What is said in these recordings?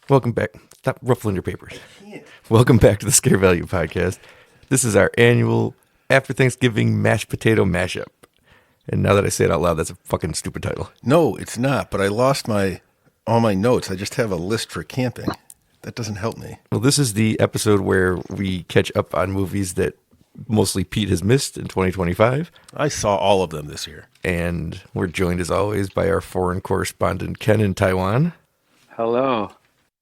Welcome back. Stop ruffling your papers. I can't. Welcome back to the Scare Value Podcast. This is our annual after Thanksgiving mashed potato mashup. And now that I say it out loud, that's a fucking stupid title. No, it's not. But I lost all my notes. I just have a list for camping. That doesn't help me. Well, this is the episode where we catch up on movies that mostly Pete has missed in 2025. I saw all of them this year. And we're joined as always by our foreign correspondent, Ken in Taiwan. Hello.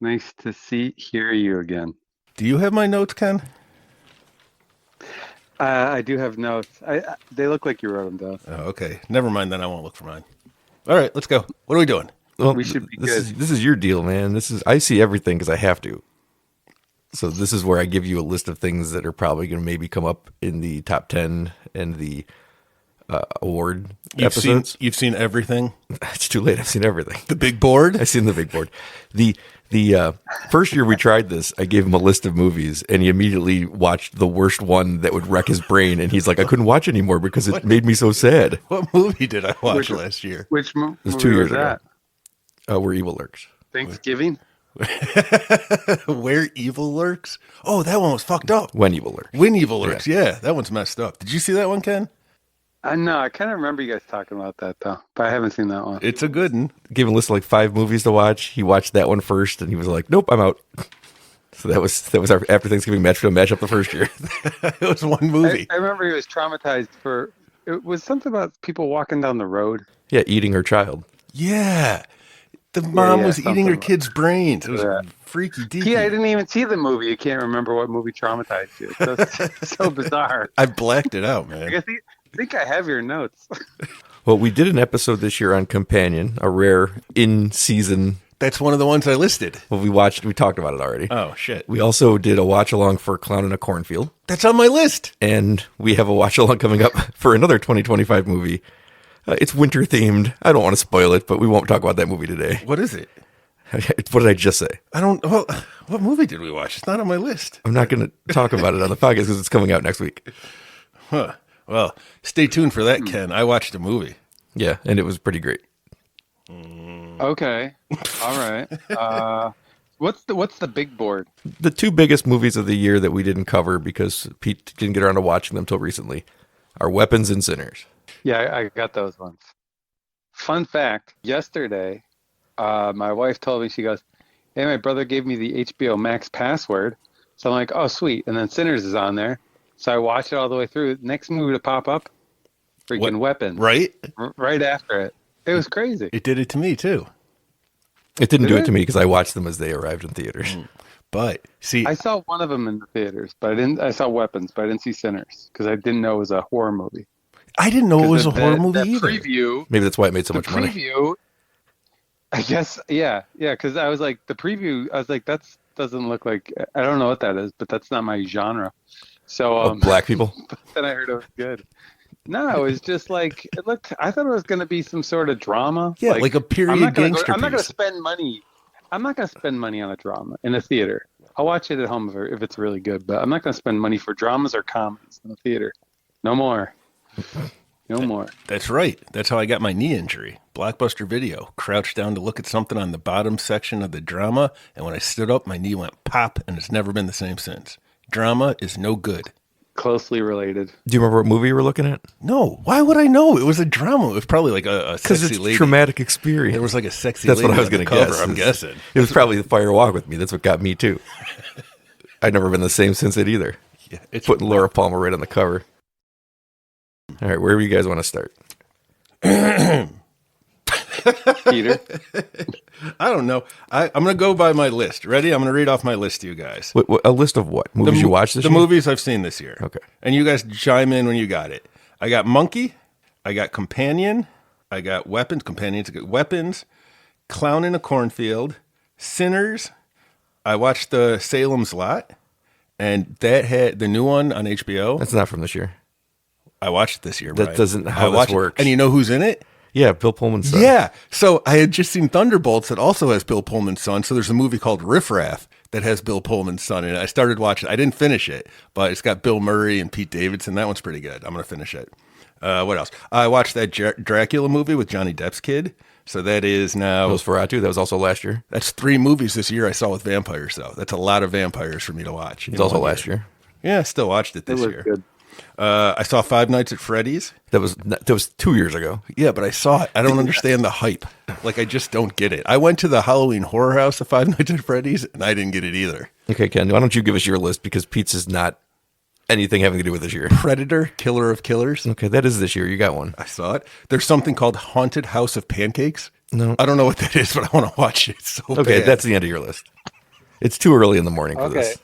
Nice to hear you again. Do you have my notes, Ken? I do have notes. They look like you wrote them down. Oh, okay. Never mind then. I won't look for mine. All right, let's go. What are we doing? Well, We should be this good. this is your deal, man. I see everything because I have to. So this is where I give you a list of things that are probably going to maybe come up in the top 10 and the award episodes. You've seen everything? It's too late. I've seen everything. The big board? I've seen the big board. The first year we tried this, I gave him a list of movies, and he immediately watched the worst one that would wreck his brain. And he's like, I couldn't watch anymore because it made me so sad. What movie did I watch last year? Which movie It was 2 years was that? ago. Where Evil Lurks. Thanksgiving? Where Evil Lurks? Oh, that one was fucked up. When Evil Lurks. When Evil Lurks, yeah, that one's messed up. Did you see that one, Ken? No, I kind of remember you guys talking about that, though. But I haven't seen that one. It's a good one. Gave him a list of like 5 movies to watch. He watched that one first, and he was like, "Nope, I'm out." So that was our after Thanksgiving mashup the first year. It was one movie. I remember he was traumatized for... It was something about people walking down the road. Yeah, eating her child. Yeah. The mom yeah, was eating her something kid's brains. It was Yeah. freaky deaky. Yeah, I didn't even see the movie. You can't remember what movie traumatized you. It's so bizarre. I blacked it out, I man. guess I think I have your notes. Well, we did an episode this year on Companion, a rare in-season. That's one of the ones I listed. Well, we talked about it already. Oh, shit. We also did a watch-along for Clown in a Cornfield, That's on my list. and we have a watch-along coming up for another 2025 movie. It's winter-themed. I don't want to spoil it, but we won't talk about that movie today. What is it? What did I just say? I don't. Well, what movie did we watch? It's not on my list. I'm not going to talk about it on the podcast because it's coming out next week. Huh. Well, stay tuned for that, Ken. I watched a movie. Yeah, and it was pretty great. Okay. All right. What's the big board? The 2 biggest movies of the year that we didn't cover because Pete didn't get around to watching them until recently are Weapons and Sinners. Yeah, I got those ones. Fun fact, yesterday, my wife told me, she goes, hey, my brother gave me the HBO Max password. So I'm like, oh, sweet. And then Sinners is on there. So I watched it all the way through. Next movie to pop up, freaking Weapons. Right? Right after it. It was crazy. It did it to me, too. It didn't do Did it it? to me because I watched them as they arrived in theaters. But, see, I saw one of them in the theaters, but I saw Weapons, but I didn't see Sinners because I didn't know it was a horror movie. I didn't know it was a The- horror movie the either. preview, Maybe that's why it made so the much money. preview, I guess, yeah, because I was like, the preview, I was like, that doesn't look like, I don't know what that is, but that's not my genre. So, Of black people. then I heard it was good. No, it was just like, I thought it was going to be some sort of drama. Yeah, like a period I'm not gonna gangster I'm not going to piece. spend money. I'm not going to spend money on a drama in a theater. I'll watch it at home if it's really good, but I'm not going to spend money for dramas or comedies in the theater. No more. No more. That's right. That's how I got my knee injury. Blockbuster Video. Crouched down to look at something on the bottom section of the drama, and when I stood up, my knee went pop, and it's never been the same since. Drama is no good. Closely related. Do you remember what movie you were looking at? No, why would I know? It was a drama. It was probably like a Because sexy it's lady. traumatic experience. There was like a sexy That's lady what I was on the going to cover, guess. I'm guessing. It was probably the Fire Walk with Me. That's what got me too. I've never been the same since it either. Yeah, it's Putting Laura Palmer right on the cover. All right, wherever you guys want to start. Peter. I don't know. I'm going to go by my list. Ready? I'm going to read off my list to you guys. A list of what? Movies you watched this The year? movies I've seen this year. Okay. And you guys chime in when you got it. I got Monkey. I got Companion. I got Weapons. Companions. I got Weapons. Clown in a Cornfield. Sinners. I watched the Salem's Lot. And that had the new one on HBO. That's not from this year. I watched it this year. That Brian. doesn't how I this watched it. works. And you know who's in it? Yeah, Bill Pullman's son. Yeah. So I had just seen Thunderbolts that also has Bill Pullman's son. So there's a movie called Riff Raff that has Bill Pullman's son in it. I started watching. I didn't finish it, but it's got Bill Murray and Pete Davidson. That one's pretty good. I'm going to finish it. What else? I watched that Dracula movie with Johnny Depp's kid. So that is now. Nosferatu, that was also last year. That's 3 movies this year I saw with vampires, though. That's a lot of vampires for me to watch. It's also last year. Yeah, I still watched it this was year. good. I saw Five Nights at Freddy's. That was 2 years ago. Yeah, but I saw it. I don't understand the hype. Like, I just don't get it. I went to the Halloween Horror House of Five Nights at Freddy's, and I didn't get it either. Okay, Ken, why don't you give us your list, because Pete's not anything having to do with this year. Predator, Killer of Killers. Okay, that is this year. You got one. I saw it. There's something called Haunted House of Pancakes. No. I don't know what that is, but I want to watch it. It's so Okay, bad. that's the end of your list. It's too early in the morning for Okay. this.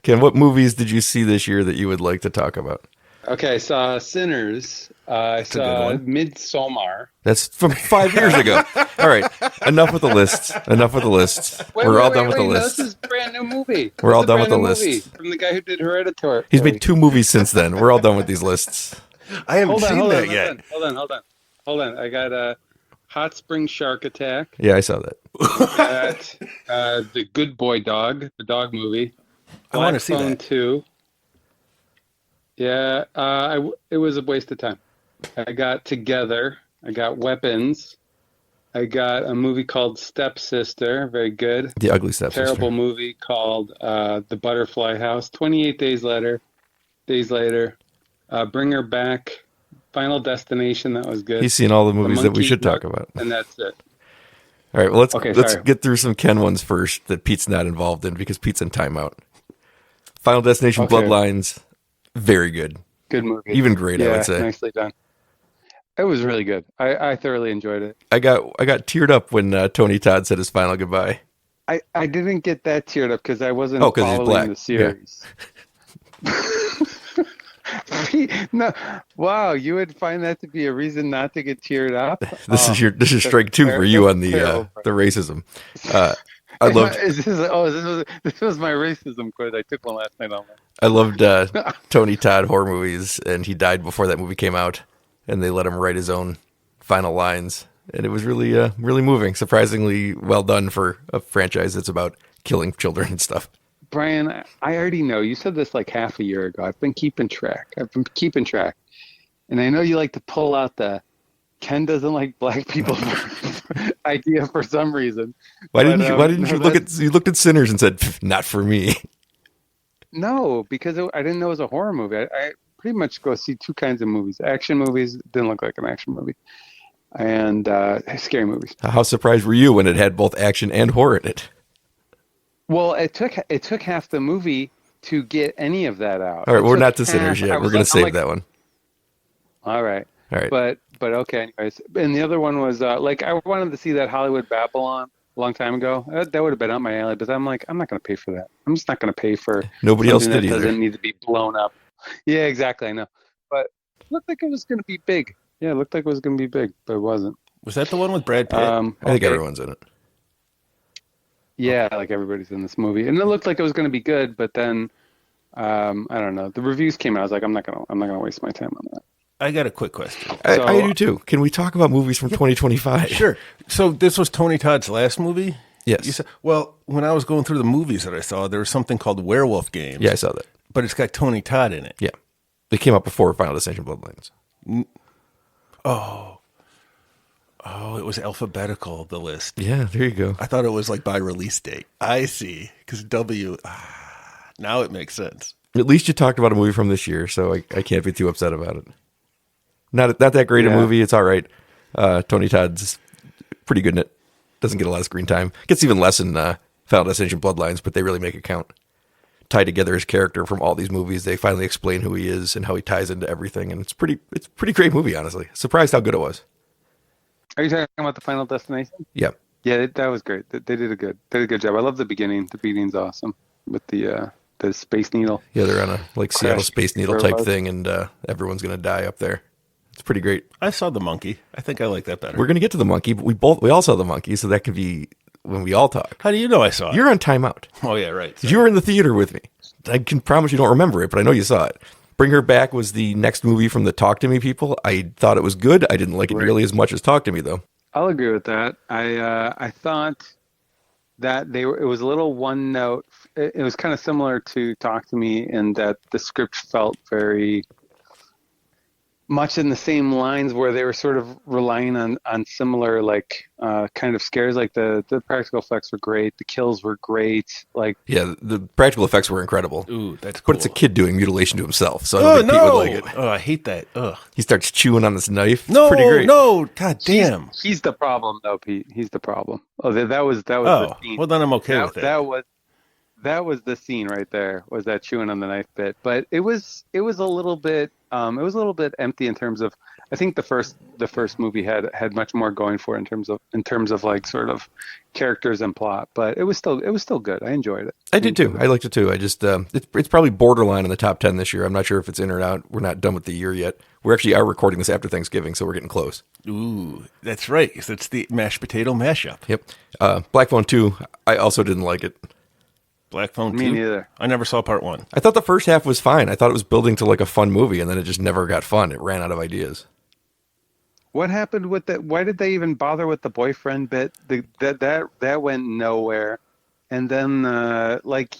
Ken, what movies did you see this year that you would like to talk about? Okay, I saw Sinners. I a saw good one. Midsommar. That's from 5 years ago. All right, enough with the lists. Enough with the lists. We're all done with the No, list. this is a brand new movie. We're all This is a done with the brand new list. movie From the guy who did Hereditary. He's made 2 movies since then. We're all done with these lists. I haven't Hold on, seen hold that on, yet. hold on. I got a Hot Spring Shark Attack. Yeah, I saw that. The Good Boy Dog, the dog movie. I want to Black see Phone that. 2. Yeah, it was a waste of time. I got Together. I got Weapons. I got a movie called Stepsister, very good. The Ugly Stepsister. Terrible movie called The Butterfly House. 28 Days Later. Bring Her Back. Final Destination, that was good. He's seen all the movies that we Monkey should talk Nut, about. And that's it. All right, well, let's Okay, let's sorry. get through some Ken ones first that Pete's not involved in, because Pete's in timeout. Final Destination Okay. Bloodlines, very good. Good movie. Even great, I would say. Nicely done. It was really good. I thoroughly enjoyed it. I got teared up when Tony Todd said his final goodbye. I didn't get that teared up because I wasn't 'cause he's following black. the series. No, wow, you would find that to be a reason not to get teared up? This is that's strike 2 for you that's on the terrible. racism. I loved This was my racism quiz. I took one last night on that. I loved Tony Todd horror movies, and he died before that movie came out, and they let him write his own final lines, and it was really really moving. Surprisingly well done for a franchise that's about killing children and stuff. Brian, I already know. You said this like half a year ago. I've been keeping track. And I know you like to pull out the Ken doesn't like black people idea for some reason. Why But, didn't you no, you looked at Sinners and said, not for me? No, because I didn't know it was a horror movie. I pretty much go see 2 kinds of movies. Action movies, didn't look like an action movie. And scary movies. How surprised were you when it had both action and horror in it? Well, it took half the movie to get any of that out. All right, It we're took not to half. Sinners I yet. was We're going like- to save I'm like, that one. All right. All right. But okay, anyways. And the other one was like I wanted to see that Hollywood Babylon a long time ago. That would have been up my alley, but I'm like, I'm not going to pay for that. I'm just not going to pay for Nobody else something did that either. doesn't need to be blown up. Yeah, exactly. I know. But it looked like it was going to be big. Yeah, it looked like it was going to be big, but it wasn't. Was that the one with Brad Pitt? I think Okay. everyone's in it. Yeah, like everybody's in this movie, and it looked like it was going to be good, but then I don't know. The reviews came out. I was like, I'm not gonna waste my time on that. I got a quick question. So- I do too. Can we talk about movies from 2025? Sure. So this was Tony Todd's last movie? Yes. You said, well, when I was going through the movies that I saw, there was something called Werewolf Games. Yeah, I saw that. But it's got Tony Todd in it. Yeah. They came out before Final Destination Bloodlines. Oh, it was alphabetical, the list. Yeah, there you go. I thought it was like by release date. I see. Because now it makes sense. At least you talked about a movie from this year, so I can't be too upset about it. Not that great a Yeah. movie. It's all right. Tony Todd's pretty good in it. Doesn't get a lot of screen time. Gets even less in Final Destination Bloodlines, but they really make it count. Tie together his character from all these movies. They finally explain who he is and how he ties into everything, and it's a pretty great movie, honestly. Surprised how good it was. Are you talking about the Final Destination? Yeah. Yeah, that was great. They did a good job. I love the beginning. The beginning's awesome with the Space Needle. Yeah, they're on a Seattle Crash Space Needle type robots. thing, and everyone's gonna die up there. It's pretty great. I saw the monkey. I think I like that better. We're gonna get to the monkey, but we all saw the monkey, so that could be when we all talk. How do you know I saw it? You're on timeout. Oh, yeah, right. You were in the theater with me. I can promise you don't remember it, but I know you saw it. Bring Her Back was the next movie from the Talk to Me people. I thought it was good. I didn't like it nearly as much as Talk to Me, though. I'll agree with that. I thought that it was a little one note. It was kind of similar to Talk to Me in that the script felt very much in the same lines where they were sort of relying on similar like kind of scares. Like the practical effects were great, the kills were great. Like Yeah, the practical effects were incredible. Ooh, that's But cool. it's a kid doing mutilation to himself, so I don't Oh, think Pete would like no. it. Oh, I hate that. Ugh. He starts chewing on this knife. It's No, pretty great. no. God damn. he's the problem though, Pete. He's the problem. Oh, that was the Oh, scene. well, then I'm okay with it. That was the scene right there, was that chewing on the knife bit. But it was a little bit empty in terms of, I think the first movie had much more going for it in terms of like sort of characters and plot. But it was still good. I enjoyed it. I did too. I liked it too. I just it's probably borderline in the top 10 this year. I'm not sure if it's in or out. We're not done with the year yet. We actually are recording this after Thanksgiving, so we're getting close. Ooh, that's right. 'Cause it's the mashed potato mashup. Yep. Black Phone 2, I also didn't like it. Black Phone 2? Me neither. I never saw part 1. I thought the first half was fine. I thought it was building to like a fun movie, and then it just never got fun. It ran out of ideas. What happened with that? Why did they even bother with the boyfriend bit? That went nowhere. And then, like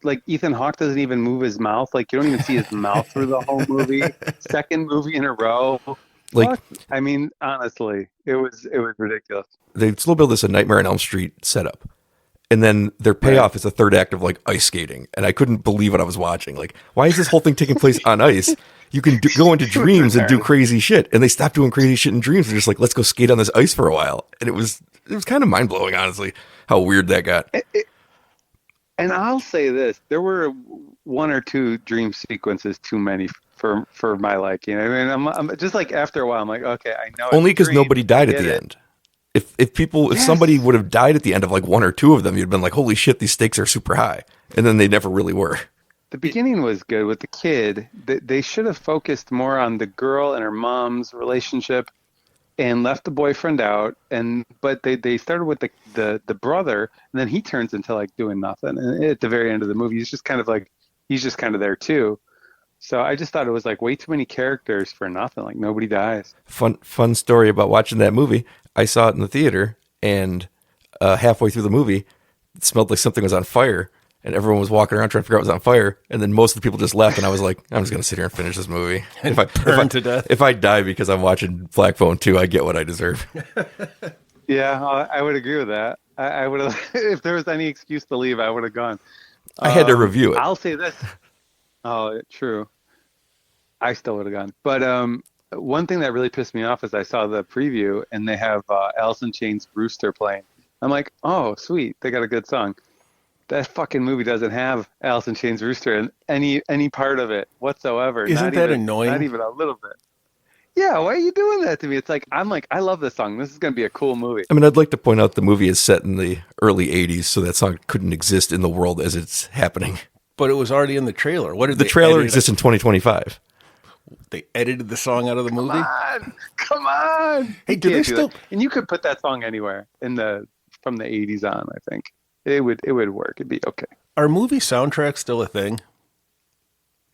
like Ethan Hawke doesn't even move his mouth. Like you don't even see his mouth through the whole movie. Second movie in a row. Like, I mean, honestly, it was ridiculous. they still build this a Nightmare on Elm Street setup. And then their payoff is a third act of like ice skating. And I couldn't believe what I was watching. Like, why is this whole thing taking place on ice? You can go into dreams and do crazy shit. And they stopped doing crazy shit in dreams. They're just like, let's go skate on this ice for a while. And it was kind of mind blowing, honestly, how weird that got. And I'll say this: there were one or two dream sequences too many for my liking. I mean, I'm just like after a while, I'm like, okay, I know. Only because nobody died at the end. If somebody would have died at the end of like one or two of them, you'd been like, holy shit, these stakes are super high. And then they never really were. The beginning was good with the kid. They should have focused more on the girl and her mom's relationship and left the boyfriend out. But they started with the brother, and then he turns into like doing nothing. And at the very end of the movie, he's just kind of there too. So I just thought it was like way too many characters for nothing. Like nobody dies. Fun story about watching that movie. I saw it in the theater, and halfway through the movie, it smelled like something was on fire, and everyone was walking around trying to figure out what was on fire. And then most of the people just left, and I was like, I'm just going to sit here and finish this movie. And burn to death. If I die because I'm watching Black Phone 2, I get what I deserve. Yeah, I would agree with that. I would have, if there was any excuse to leave, I would have gone. I had to review it. I'll say this. Oh, true. I still would have gone. But one thing that really pissed me off is I saw the preview and they have Alice in Chains' Rooster playing. I'm like, oh, sweet. They got a good song. That fucking movie doesn't have Alice in Chains' Rooster in any part of it whatsoever. Isn't that annoying? Not even a little bit. Yeah, why are you doing that to me? It's like, I love this song. This is going to be a cool movie. I mean, I'd like to point out the movie is set in the early 80s, so that song couldn't exist in the world as it's happening. But it was already in the trailer. What did the they trailer edit exists in 2025. They edited the song out of the movie? Come on. Hey, do they still... And you could put that song anywhere from the 80s on, I think. It would work. It'd be okay. Are movie soundtracks still a thing?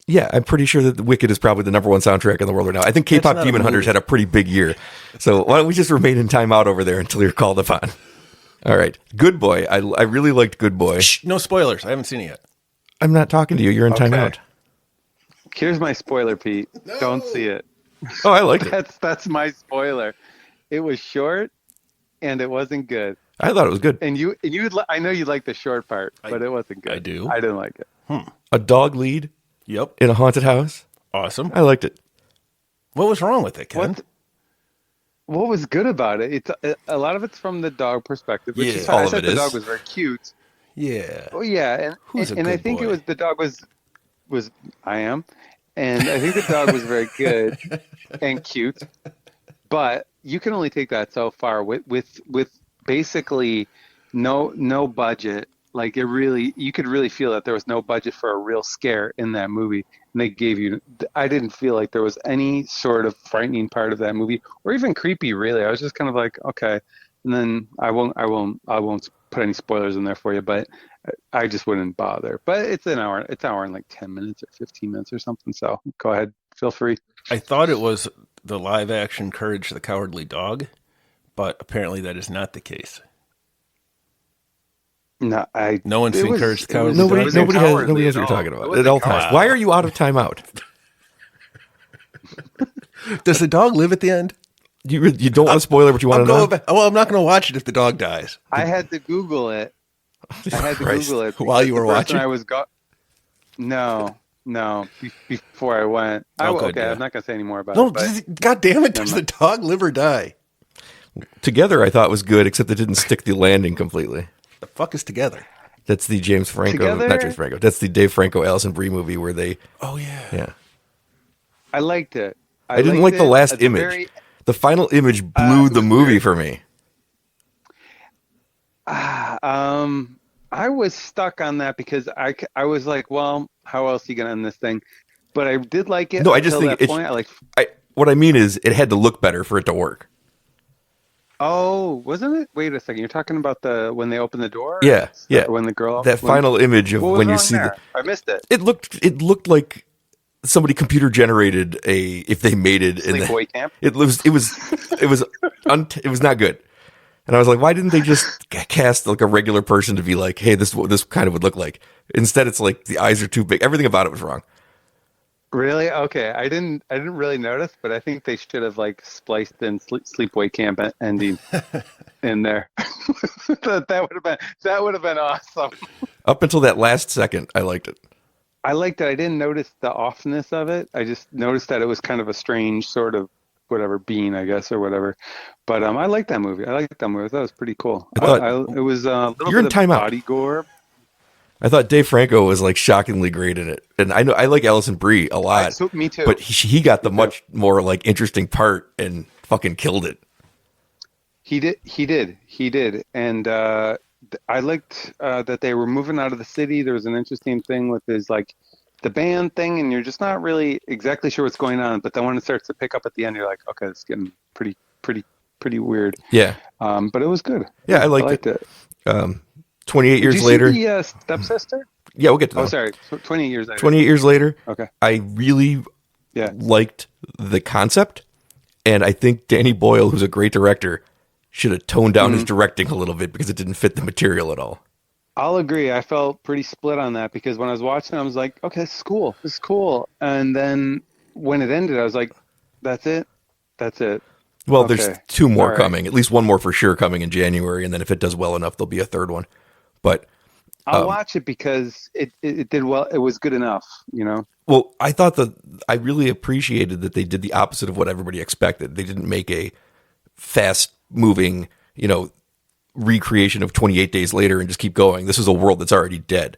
Yeah, I'm pretty sure that The Wicked is probably the number one soundtrack in the world right now. I think K-Pop Demon Hunters had a pretty big year. So why don't we just remain in timeout over there until you're called upon? All right. Good Boy. I really liked Good Boy. Shh, no spoilers. I haven't seen it yet. I'm not talking to you. You're in timeout. Here's my spoiler, Pete. No. Don't see it. Oh, I liked it. That's my spoiler. It was short, and it wasn't good. I thought it was good. And I know you like the short part, but it wasn't good. I do. I didn't like it. A dog lead. Yep. In a haunted house. Awesome. I liked it. What was wrong with it, Ken? What was good about it? It's a lot of it's from the dog perspective. Which is all I of said it the is. dog was very cute. Yeah. Oh yeah, and I think boy? it was the dog was I am, and I think the dog was very good and cute. But you can only take that so far with basically no budget. Like you could really feel that there was no budget for a real scare in that movie. And they gave you, I didn't feel like there was any sort of frightening part of that movie or even creepy really. I was just kind of like, okay. And then I won't put any spoilers in there for you, but I just wouldn't bother. But it's an hour in like 10 minutes or 15 minutes or something. So go ahead. Feel free. I thought it was the live action Courage the Cowardly Dog, but apparently that is not the case. No, no one's seen Courage the Cowardly Nobody Dog. knows what you're talking about at all times. Why are you out of timeout? Does the dog live at the end? You don't want to spoil it, but you want to know? Well, I'm not going to watch it if the dog dies. I had to Google it. Christ. While you were watching? I was No, before I went. Good, okay, yeah. I'm not gonna say any more about No, it. But God damn it! Does the dog live or die? Together, I thought was good, except it didn't stick the landing completely. The fuck is Together? That's the James Franco, Together? not James Franco. That's the Dave Franco, Alison Brie movie where they. Oh yeah. Yeah. I liked it. I didn't like the last image. The final image blew the movie for me. I was stuck on that because I was like, well, how else are you gonna end this thing? But I did like it. No, I just think what I mean is it had to look better for it to work. Oh, wasn't it? Wait a second. You're talking about when they open the door? Yeah. When the girl. Final image of when you see I missed it. It looked like somebody computer generated if they made it in Boy camp. It was not good. And I was like, why didn't they just cast like a regular person to be like, hey, this is what this kind of would look like? Instead, it's like the eyes are too big. Everything about it was wrong. Really? Okay. I didn't really notice, but I think they should have like spliced in sleepaway camp ending in there. that would have been awesome. Up until that last second, I liked it. I liked it. I didn't notice the offness of it. I just noticed that it was kind of a strange sort of whatever being, I guess, or whatever. But I liked that movie. I thought it was pretty cool. It was a little bit of body gore. I thought Dave Franco was like shockingly great in it, and I know I like Alison Brie a lot. Me too. But he got the much more like interesting part and fucking killed it. He did, and I liked that they were moving out of the city. There was an interesting thing with his like the band thing, and you're just not really exactly sure what's going on. But then when it starts to pick up at the end, you're like, okay, it's getting pretty weird. Yeah. But it was good. Yeah, I liked it. 28 years later. Did you see the stepsister? Yeah, we'll get to that. Oh, sorry. 28 years later. 28 years later. Okay. I really liked the concept, and I think Danny Boyle, who's a great director, should have toned down his directing a little bit because it didn't fit the material at all. I'll agree. I felt pretty split on that because when I was watching, I was like, okay, this is cool. And then when it ended, I was like, that's it. Well, okay. There's two more coming. At least one more for sure coming in January, and then if it does well enough, there'll be a third one. But I'll watch it because it did well. It was good enough, you know? Well, I really appreciated that they did the opposite of what everybody expected. They didn't make a fast moving, recreation of 28 Days Later and just keep going. This is a world that's already dead.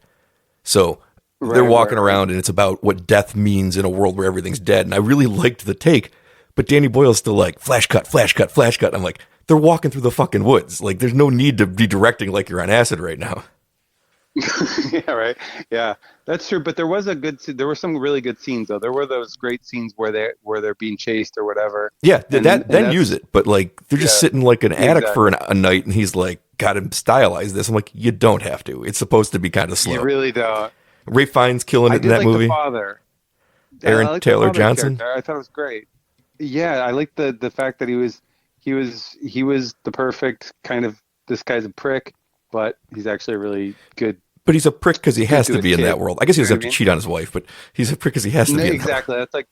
So they're walking around and it's about what death means in a world where everything's dead. And I really liked the take, but Danny Boyle's still like flash cut, flash cut, flash cut. I'm like, they're walking through the fucking woods. Like there's no need to be directing like you're on acid right now. Yeah, right. Yeah, that's true. But there were some really good scenes though. There were those great scenes where they're being chased or whatever. Yeah, then use it. But like they're just sitting like an attic for a night, and he's like, "Got to stylize this." I'm like, you don't have to. It's supposed to be kind of slow. You really don't. Ray Fiennes killing it in that movie. The father, Aaron Taylor Johnson. Character. I thought it was great. Yeah, I liked the fact that he was the perfect kind of, this guy's a prick, but he's actually really good. But he's a prick because he has to be in that world. I guess he doesn't have to cheat on his wife, but he's a prick because he has to be. Exactly. That's like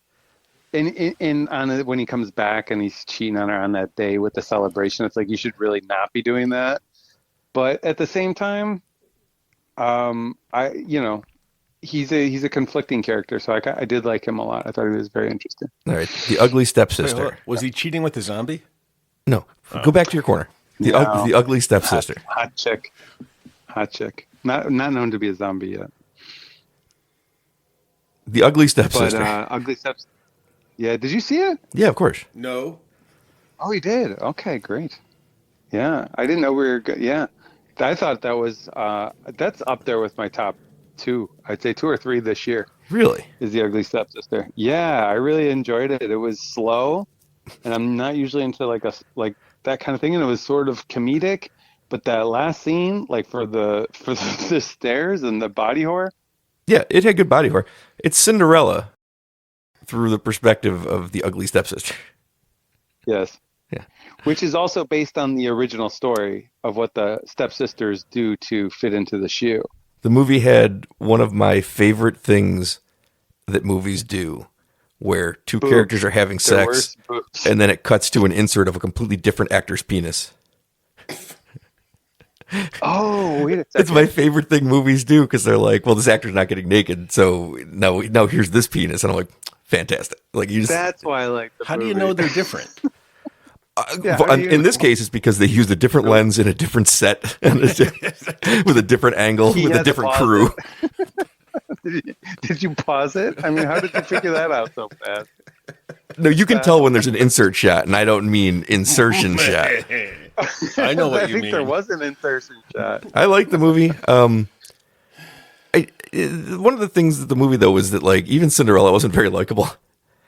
when he comes back and he's cheating on her on that day with the celebration. It's like you should really not be doing that. But at the same time, he's a conflicting character, so I did like him a lot. I thought he was very interesting. All right, the ugly stepsister. Wait, was he cheating with the zombie? No, go back to your corner. The ugly stepsister. Hot chick. Not known to be a zombie yet. The ugly stepsister. But ugly stepsister. Yeah, did you see it? Yeah, of course. No. Oh, you did. Okay, great. Yeah, I didn't know we were good. Yeah, I thought that was that's up there with my top 2. I'd say 2 or 3 this year. Really? Is the ugly stepsister? Yeah, I really enjoyed it. It was slow, and I'm not usually into like that kind of thing, and it was sort of comedic. But that last scene, like for the stairs and the body horror. Yeah, it had good body horror. It's Cinderella through the perspective of the ugly stepsister. Yes. Yeah. Which is also based on the original story of what the stepsisters do to fit into the shoe. The movie had one of my favorite things that movies do, where two Boobs. characters are having There were sex, boobs. and then it cuts to an insert of a completely different actor's penis. Oh, wait a It's second. my favorite thing movies do, because they're like, well, this actor's not getting naked, so now here's this penis, and I'm like, fantastic. Like, you just That's why I like the How do movie. you know they're different? Yeah, how do you in this know? case, it's because they used a different lens in a different set and with a different angle He with a had to different pause crew. Did you pause it? I mean, how did you figure that out so fast? No, you can tell when there's an insert shot, and I don't mean insertion shot. I know what I you think mean. there was an insertion shot. I like the movie. One of the things of the movie though was that like even Cinderella wasn't very likable.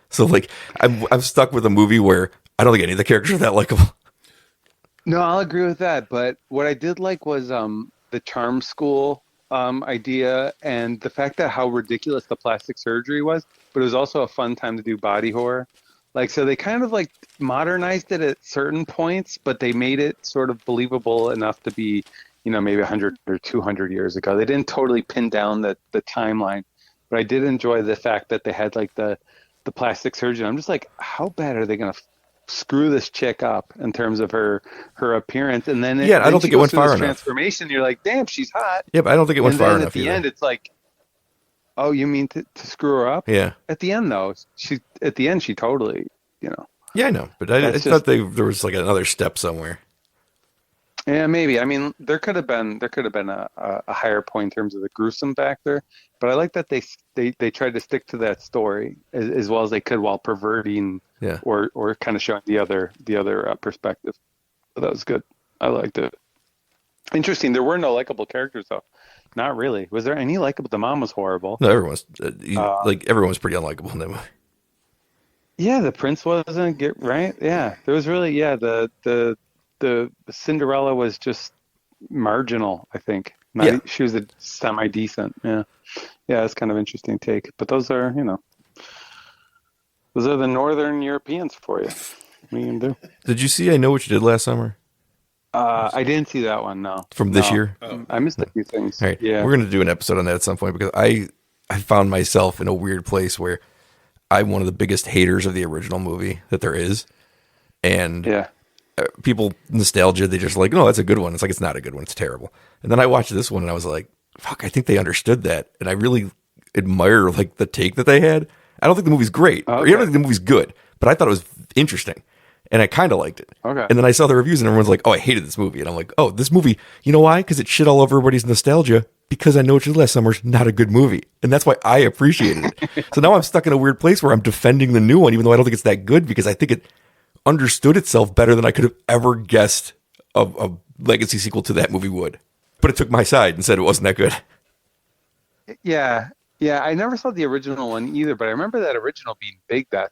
So like I'm stuck with a movie where I don't think any of the characters are that likable. No, I'll agree with that. But what I did like was the charm school idea and the fact that how ridiculous the plastic surgery was, but it was also a fun time to do body horror. Like, so they kind of like modernized it at certain points, but they made it sort of believable enough to be, maybe 100 or 200 years ago. They didn't totally pin down the timeline, but I did enjoy the fact that they had like the plastic surgeon. I'm just like, how bad are they going to screw this chick up in terms of her appearance? And then I don't think it went far enough. Transformation, you're like, damn, she's hot. Yeah, but I don't think it went And far then enough at the either. end, it's like, oh, you mean to screw her up? Yeah. At the end, though, she totally, Yeah, I know, but I thought there was like another step somewhere. Yeah, maybe. I mean, there could have been a higher point in terms of the gruesome factor, but I like that they tried to stick to that story as well as they could while perverting Yeah. or kind of showing the other perspective. So that was good. I liked it. Interesting. There were no likable characters though. Not really. Was there any likable? The mom was horrible. No, everyone's everyone was pretty unlikable in that movie. Yeah, the prince wasn't right. Yeah, there was really the Cinderella was just marginal, I think. She was a semi decent. Yeah, it's kind of interesting take. But those are the Northern Europeans for you. What are you gonna do? Did you see I Know What You Did Last Summer? I didn't see that one. No, From this year? I missed a few things. All right. Yeah, We're going to do an episode on that at some point because I found myself in a weird place where I'm one of the biggest haters of the original movie that there is. And people, nostalgia, they just like, no, that's a good one. It's like, it's not a good one. It's terrible. And then I watched this one and I was like, fuck, I think they understood that. And I really admire like the take that they had. I don't think the movie's great. Or I don't think the movie's good, but I thought it was interesting. And I kind of liked it. Okay. And then I saw the reviews and everyone's like, oh, I hated this movie. And I'm like, oh, this movie, you know why? Because it shit all over everybody's nostalgia because I Know What You Did Last Summer's not a good movie. And that's why I appreciated it. So now I'm stuck in a weird place where I'm defending the new one, even though I don't think it's that good because I think it understood itself better than I could have ever guessed a legacy sequel to that movie would. But it took my side and said it wasn't that good. Yeah, I never saw the original one either, but I remember that original being big that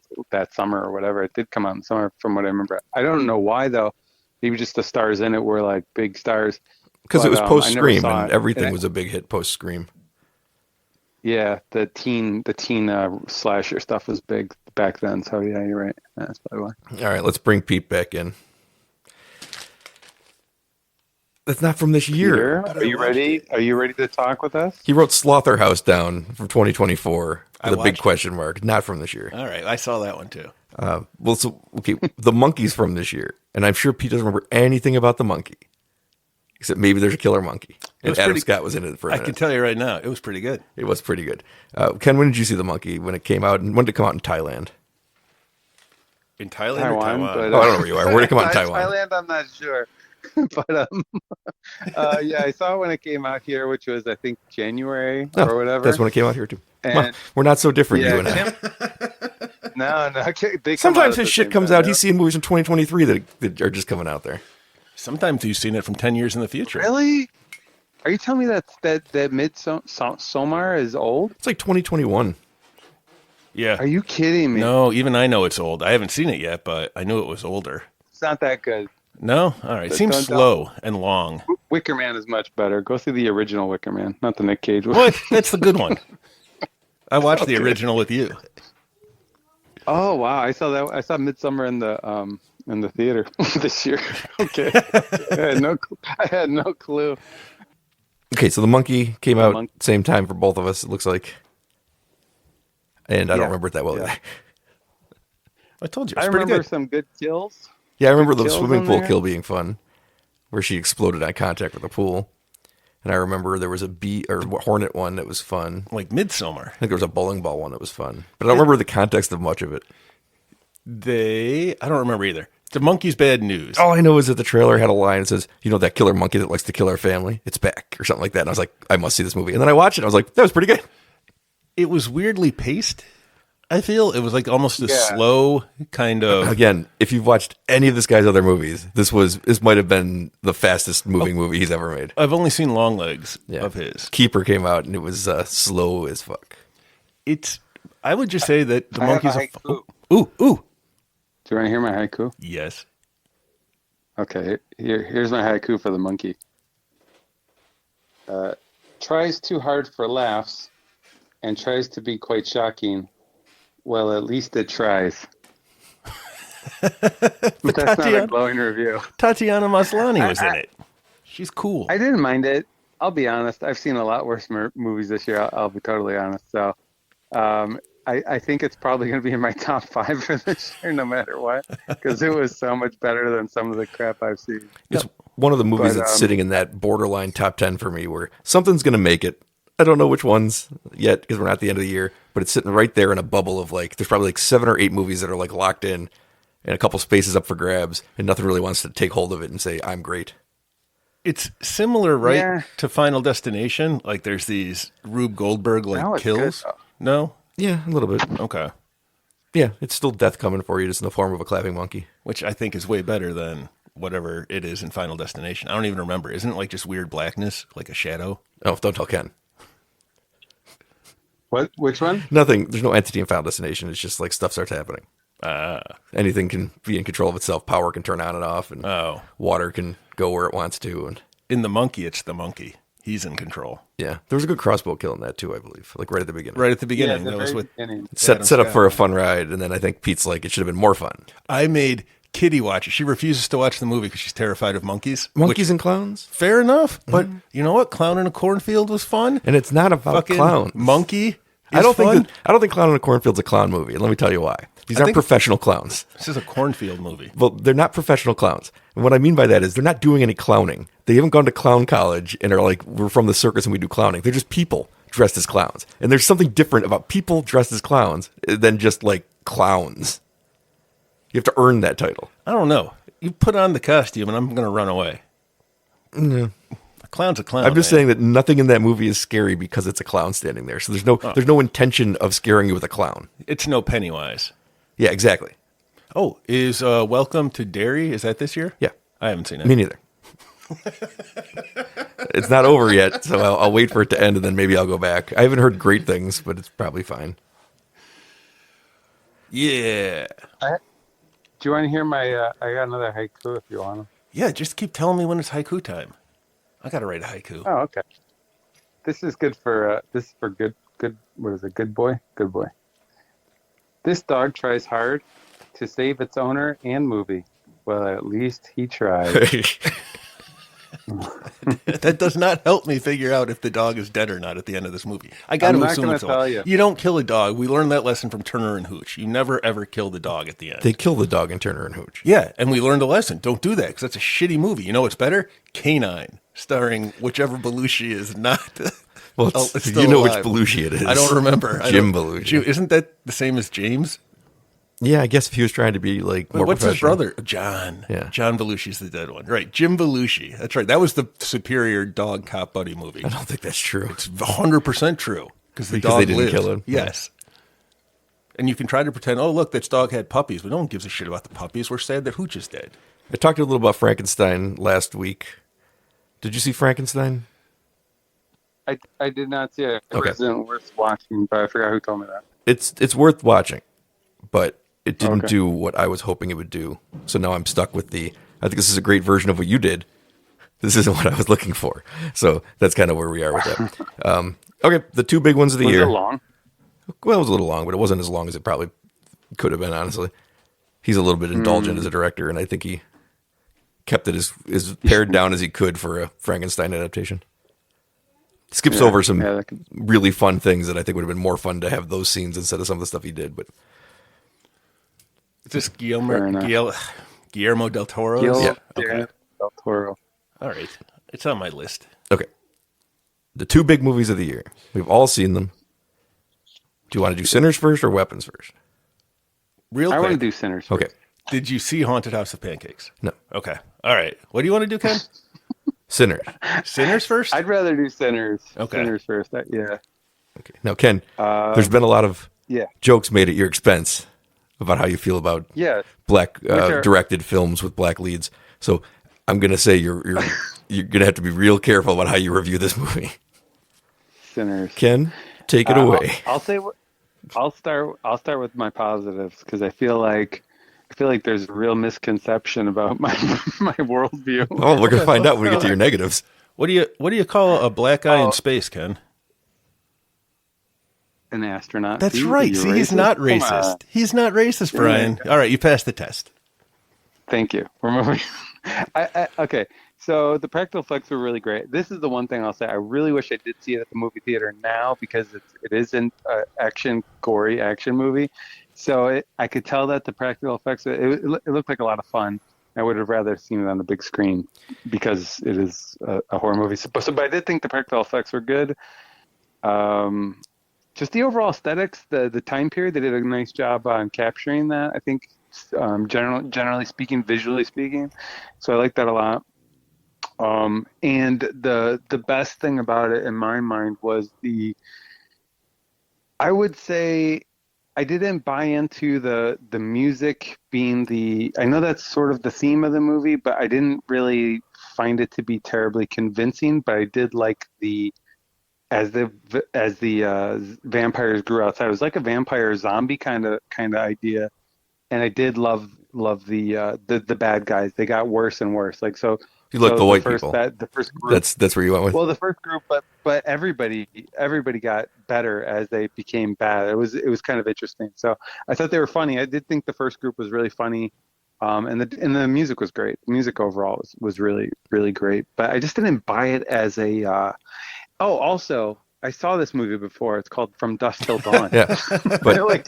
summer or whatever. It did come out in summer from what I remember. I don't know why though. Maybe just the stars in it were like big stars. Because it was post Scream and and everything was a big hit post Scream. Yeah, the teen slasher stuff was big back then. So yeah, you're right. That's probably why. All right, let's bring Pete back in. That's not from this year. Are you ready? Are you ready to talk with us? He wrote Slaughterhouse down from 2024 with a big question mark. Not from this year. All right, I saw that one too. The monkey's from this year, and I'm sure Pete doesn't remember anything about the monkey, except maybe there's a killer monkey. And Adam Scott was in it for a minute. I can tell you right now, it was pretty good. It was pretty good. Ken, when did you see the monkey? When it came out, and when did it come out in Thailand? In Thailand Taiwan, or Taiwan? but, I don't know where you are. Where did it come out in Taiwan? Thailand, I'm not sure. But yeah, I saw it when it came out here, which was I think January or whatever. That's when it came out here too. And, we're not so different, you and I. No. Sometimes his shit comes out. He's seeing movies from 2023 that are just coming out there. Sometimes you've seen it from 10 years in the future. Really? Are you telling me that Midsommar is old? It's like 2021. Yeah. Are you kidding me? No, even I know it's old. I haven't seen it yet, but I knew it was older. It's not that good. No? All right. It seems slow and long. Wicker Man is much better. Go see the original Wicker Man, not the Nick Cage one. What? That's the good one. I watched the original with you. Oh wow! I saw that. I saw Midsummer in the theater this year. Okay, I had no clue. Okay, so the monkey came out same time for both of us. It looks like, and I don't remember it that well either. I told you. I It's pretty remember good. some good kills. Yeah, I remember the kills swimming in pool there. kill being fun, where she exploded on contact with the pool. And I remember there was a bee or hornet one that was fun. Like Midsummer. I think there was a bowling ball one that was fun, but I don't remember the context of much of it. I don't remember either. The monkey's bad news. All I know is that the trailer had a line that says, "You know that killer monkey that likes to kill our family? It's back," or something like that. And I was like, I must see this movie. And then I watched it. And I was like, that was pretty good. It was weirdly paced. I feel it was like almost a slow kind of. Again, if you've watched any of this guy's other movies, this might have been the fastest moving movie he's ever made. I've only seen long legs Yeah. of his. Keeper came out and it was slow as fuck. I would just say that the I have monkey's a haiku. Ooh. Do you want to hear my haiku? Yes. Okay, here's my haiku for the monkey. Tries too hard for laughs and tries to be quite shocking. Well, at least it tries. That's not a glowing review. Tatiana Maslany was in it. She's cool. I didn't mind it. I'll be honest. I've seen a lot worse movies this year. I'll be totally honest. So I think it's probably going to be in my top 5 for this year, no matter what, because it was so much better than some of the crap I've seen. It's one of the movies that's sitting in that borderline top 10 for me where something's going to make it. I don't know which ones yet because we're not at the end of the year, but it's sitting right there in a bubble of like, there's probably like 7 or 8 movies that are like locked in and a couple spaces up for grabs and nothing really wants to take hold of it and say, I'm great. It's similar, right, Yeah. to Final Destination? Like there's these Rube Goldberg No, it's kills? good, No? Yeah, a little bit. Okay. Yeah, it's still death coming for you just in the form of a clapping monkey. Which I think is way better than whatever it is in Final Destination. I don't even remember. Isn't it like just weird blackness, like a shadow? Oh, don't tell Ken. What? Which one? Nothing. There's no entity in Final Destination. It's just like stuff starts happening. Anything can be in control of itself. Power can turn on and off, and water can go where it wants to. And in the monkey, it's the monkey. He's in control. yeah, there was a good crossbow kill in that too, I believe. Like right at the beginning. Right at the beginning. Yeah, that was what Set up for a fun ride, and then I think Pete's like, it should have been more fun. I made Kitty watch it. She refuses to watch the movie because she's terrified of monkeys. Monkeys and clowns? Fair enough, but you know what? Clown in a cornfield was fun. And it's not about Fucking clowns. Monkey. I don't fun. think Clown in a Cornfield's a clown movie. And let me tell you why. These aren't think- professional clowns. This is a cornfield movie. Well, they're not professional clowns. And what I mean by that is they're not doing any clowning. They haven't gone to clown college and are like, we're from the circus and we do clowning. They're just people dressed as clowns. And there's something different about people dressed as clowns than just like clowns. You have to earn that title. I don't know. You put on the costume and I'm going to run away. No. A clown's a clown. I'm just man. saying that nothing in that movie is scary because it's a clown standing there. So there's no intention of scaring you with a clown. It's no Pennywise. Yeah, exactly. Oh, is Welcome to Derry? Is that this year? Yeah. I haven't seen it. Me neither. It's not over yet, so I'll wait for it to end and then maybe I'll go back. I haven't heard great things, but it's probably fine. Yeah. Do you want to hear my? I got another haiku if you want them. Yeah, just keep telling me when it's haiku time. I got to write a haiku. Oh, okay. This is good for good. What is it? Good boy. Good boy. This dog tries hard to save its owner and movie. Well, at least he tried. That does not help me figure out if the dog is dead or not at the end of this movie. I got I'm to not assume gonna it's tell you. You don't kill a dog. We learned that lesson from Turner and Hooch. You never ever kill the dog at the end. They kill the dog in Turner and Hooch. Yeah, and we learned a lesson. Don't do that because that's a shitty movie. You know what's better? Canine, starring whichever Belushi is not. Well, still you know alive. which Belushi it is. I don't remember. Jim Belushi. Isn't that the same as James? Yeah, I guess if he was trying to be like more What's his professional. brother? John. Yeah. John Belushi's the dead one. Right. Jim Belushi. That's right. That was the superior dog cop buddy movie. I don't think that's true. It's 100% true because the Because dog they didn't lived. kill him. Yes. And you can try to pretend, oh, look, this dog had puppies, but no one gives a shit about the puppies. We're sad that Hooch is dead. I talked a little about Frankenstein last week. Did you see Frankenstein? I did not see it. It Okay. wasn't worth watching, but I forgot who told me that. It's worth watching, but it didn't Okay. do what I was hoping it would do. So now I'm stuck with I think this is a great version of what you did. This isn't what I was looking for. So that's kind of where we are with that. Okay, the two big ones of the Was year. it long? Well, it was a little long, but it wasn't as long as it probably could have been, honestly. He's a little bit indulgent as a director, and I think he kept it as pared down as he could for a Frankenstein adaptation. Skips over some really fun things that I think would have been more fun to have those scenes instead of some of the stuff he did. But Is this Fair enough. Guillermo del Toro? Guillermo Okay. del Toro. All right. It's on my list. Okay. The 2 big movies of the year. We've all seen them. Do you want to do Sinners first or Weapons first? Real I quick. want to do Sinners first. Okay. Did you see Haunted House of Pancakes? No. Okay. All right. What do you want to do, Ken? Sinners. Sinners first? I'd rather do Sinners. Okay. Sinners first. Yeah. Okay. Now, Ken, there's been a lot of Yeah. jokes made at your expense about how you feel about Yeah. black are- directed films with black leads. So I'm going to say you're going to have to be real careful about how you review this movie. Sinners. Ken, take it away. I'll say what. I'll start with my positives because I feel like there's a real misconception about my worldview. Oh, we're going to find out when we get to your negatives. What do you call a black guy in space, Ken? An astronaut. That's See, right. you're See, he's racist? not Come on. racist. He's not racist, Brian. All right, you passed the test. Thank you. We're moving. Okay, so the practical effects were really great. This is the one thing I'll say. I really wish I did see it at the movie theater now because it is an gory action movie. So I could tell that the practical effects, it looked like a lot of fun. I would have rather seen it on the big screen because it is a horror movie. But I did think the practical effects were good. Just the overall aesthetics, the time period, they did a nice job on capturing that. I think, generally speaking, visually speaking, so I like that a lot. And the best thing about it in my mind was I would say I didn't buy into the music being I know that's sort of the theme of the movie, but I didn't really find it to be terribly convincing. But I did like as the vampires grew outside. It was like a vampire zombie kind of idea, and I did love the bad guys. They got worse and worse. Like so. You like the white first, people. The first group, That's where you went with. well, the first group, but everybody got better as they became bad. It was kind of interesting. So I thought they were funny. I did think the first group was really funny, and the music was great. The music overall was really really great. But I just didn't buy it as a. Also, I saw this movie before. It's called From Dusk Till Dawn. Yeah, but like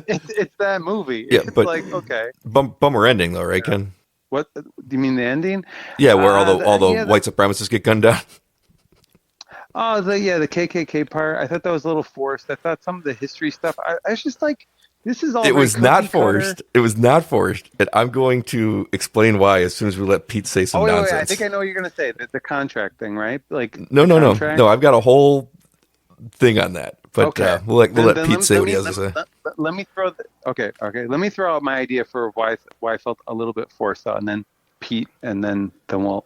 it's that movie. Yeah, it's but like okay. Bummer ending though, right, Ken? What do you mean the ending? Yeah, where all the white supremacists get gunned down. Oh, the KKK part. I thought that was a little forced. I thought some of the history stuff. I was just like, this is all. It was not cookie cutter. forced. It was not forced, and I'm going to explain why as soon as we let Pete say some nonsense. Wait, I think I know what you're going to say. The contract thing, right? Like No. contract? I've got a whole thing on that, but Okay. We'll let Pete say let what me- he has to say. Let me throw. Okay. Let me throw out my idea for why I felt a little bit forced out, and then Pete, and then we'll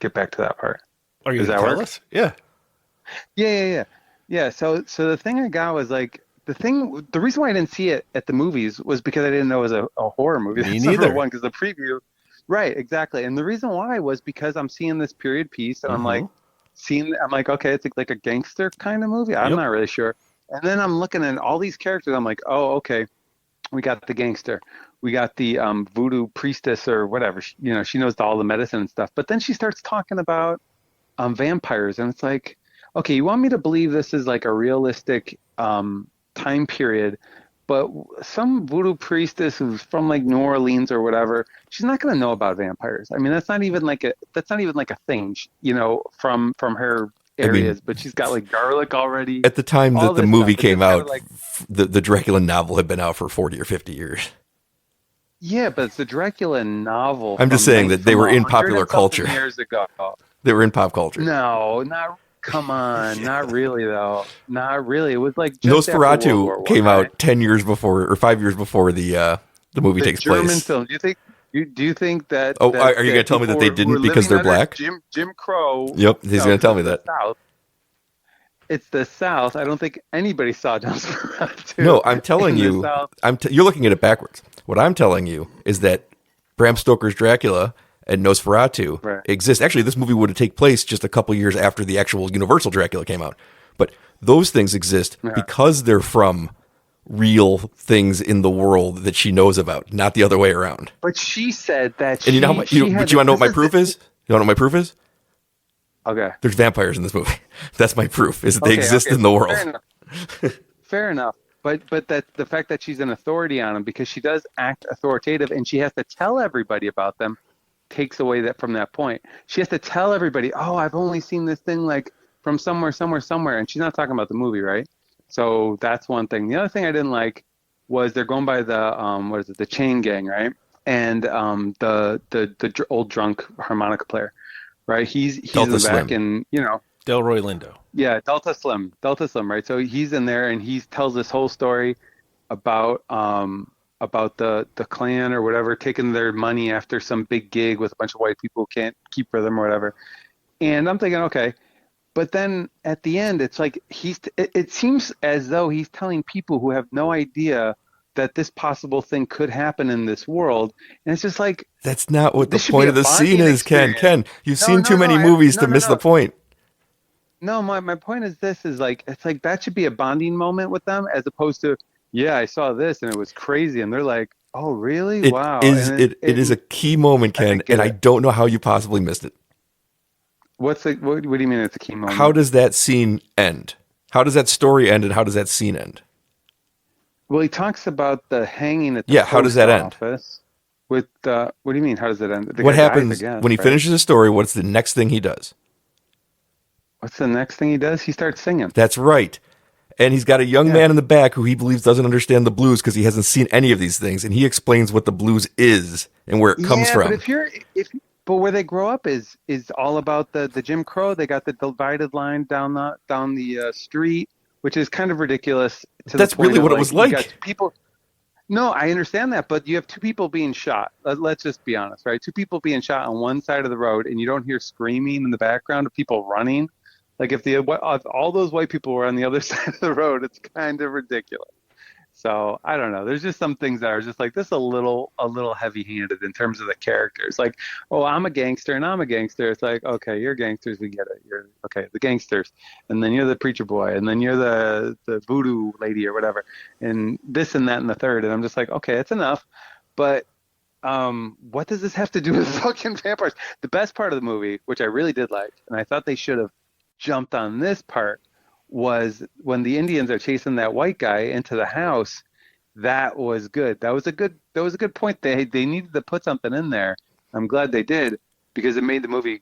get back to that part. Are you Does going to that tell work? us? Yeah. Yeah. So the thing I got was like the reason why I didn't see it at the movies was because I didn't know it was a horror movie. Me That's neither. number one, because the preview, right? Exactly. And the reason why was because I'm seeing this period piece, and I'm like, okay, it's like a gangster kind of movie. I'm Yep. not really sure. And then I'm looking at all these characters. I'm like, oh, okay, we got the gangster. We got the voodoo priestess or whatever. She knows all the medicine and stuff. But then she starts talking about vampires, and it's like, okay, you want me to believe this is like a realistic time period, but some voodoo priestess who's from like New Orleans or whatever, she's not going to know about vampires. I mean, that's not even like a thing, from her areas. But she's got like garlic already. At the time all that the this movie stuff. It's came just kinda out, like- the Dracula novel had been out for 40 or 50 years. Yeah, but it's the Dracula novel. I'm just from saying that they were in 100 popular and something culture. years ago. They were in pop culture. No, come on, not really though. Not really. It was like just after World War Nosferatu I, came right? out 10 years before or 5 years before the movie The takes German place. film. Do you think that? Oh, that are you gonna tell me that people they who didn't were because living they're under black? Jim Crow. Yep, he's gonna tell me that. South. It's the South. I don't think anybody saw Nosferatu. No, I'm telling in the you, South. you're looking at it backwards. What I'm telling you is that Bram Stoker's Dracula and Nosferatu Right. exist. Actually, this movie would have taken place just a couple years after the actual Universal Dracula came out. But those things exist because they're from real things in the world that she knows about, not the other way around. But she said that. And you know, but you want to know what my proof is? You want to know what my proof is? Okay. There's vampires in this movie. That's my proof. Is that they exist in the Fair world. enough. Fair enough. But that the fact that she's an authority on them because she does act authoritative and she has to tell everybody about them takes away that from that point. She has to tell everybody, oh, I've only seen this thing like from somewhere, somewhere, somewhere, and she's not talking about the movie, right? So that's one thing. The other thing I didn't like was they're going by the what is it, the chain gang, right? And the old drunk harmonica player, right? He's in Delta the back, Slim. and Delroy Lindo. yeah, Delta Slim, right? So he's in there and he tells this whole story about the Klan or whatever taking their money after some big gig with a bunch of white people who can't keep for them or whatever. And I'm thinking, okay, but then at the end, it's like it seems as though he's telling people who have no idea that this possible thing could happen in this world, and it's just like That's not what the this should point be of a the scene bonding is, Ken. experience. Ken, you've No, seen no, too no, many movies to miss the no. point. No, my point is this is like it's like that should be a bonding moment with them as opposed to yeah, I saw this and it was crazy and they're like, "Oh, really? It Wow." is And it is a key moment, I Ken, didn't and get I it. don't know how you possibly missed it. What do you mean it's a key How moment? does that scene end? How does that story end, and how does that scene end? Well, he talks about the hanging at the Yeah, how does post that end? office with what do you mean how does it end? The What guy dies, I happens guess, when he right? finishes the story? What's the next thing he does? What's the next thing he does? He starts singing. That's right. And he's got a young Yeah. man in the back who he believes doesn't understand the blues because he hasn't seen any of these things, and he explains what the blues is and where it comes Yeah, but from. but where they grow up is all about the Jim Crow. They got the divided line down the street, which is kind of ridiculous to the That's point really of what it like was you got like. two people. No, I understand that, but you have two people being shot. Let's just be honest, right? Two people being shot on one side of the road, and you don't hear screaming in the background of people running. Like if all those white people were on the other side of the road, it's kind of ridiculous. So I don't know. There's just some things that are just like this a little heavy-handed in terms of the characters. Like, oh, I'm a gangster and I'm a gangster. It's like, okay, you're gangsters, we get it. You're okay, the gangsters, and then you're the preacher boy, and then you're the voodoo lady or whatever, and this and that and the third. And I'm just like, okay, it's enough. But what does this have to do with fucking vampires? The best part of the movie, which I really did like, and I thought they should have jumped on this part was when the Indians are chasing that white guy into the house. That was good. That was a good point. They needed to put something in there. I'm glad they did because it made the movie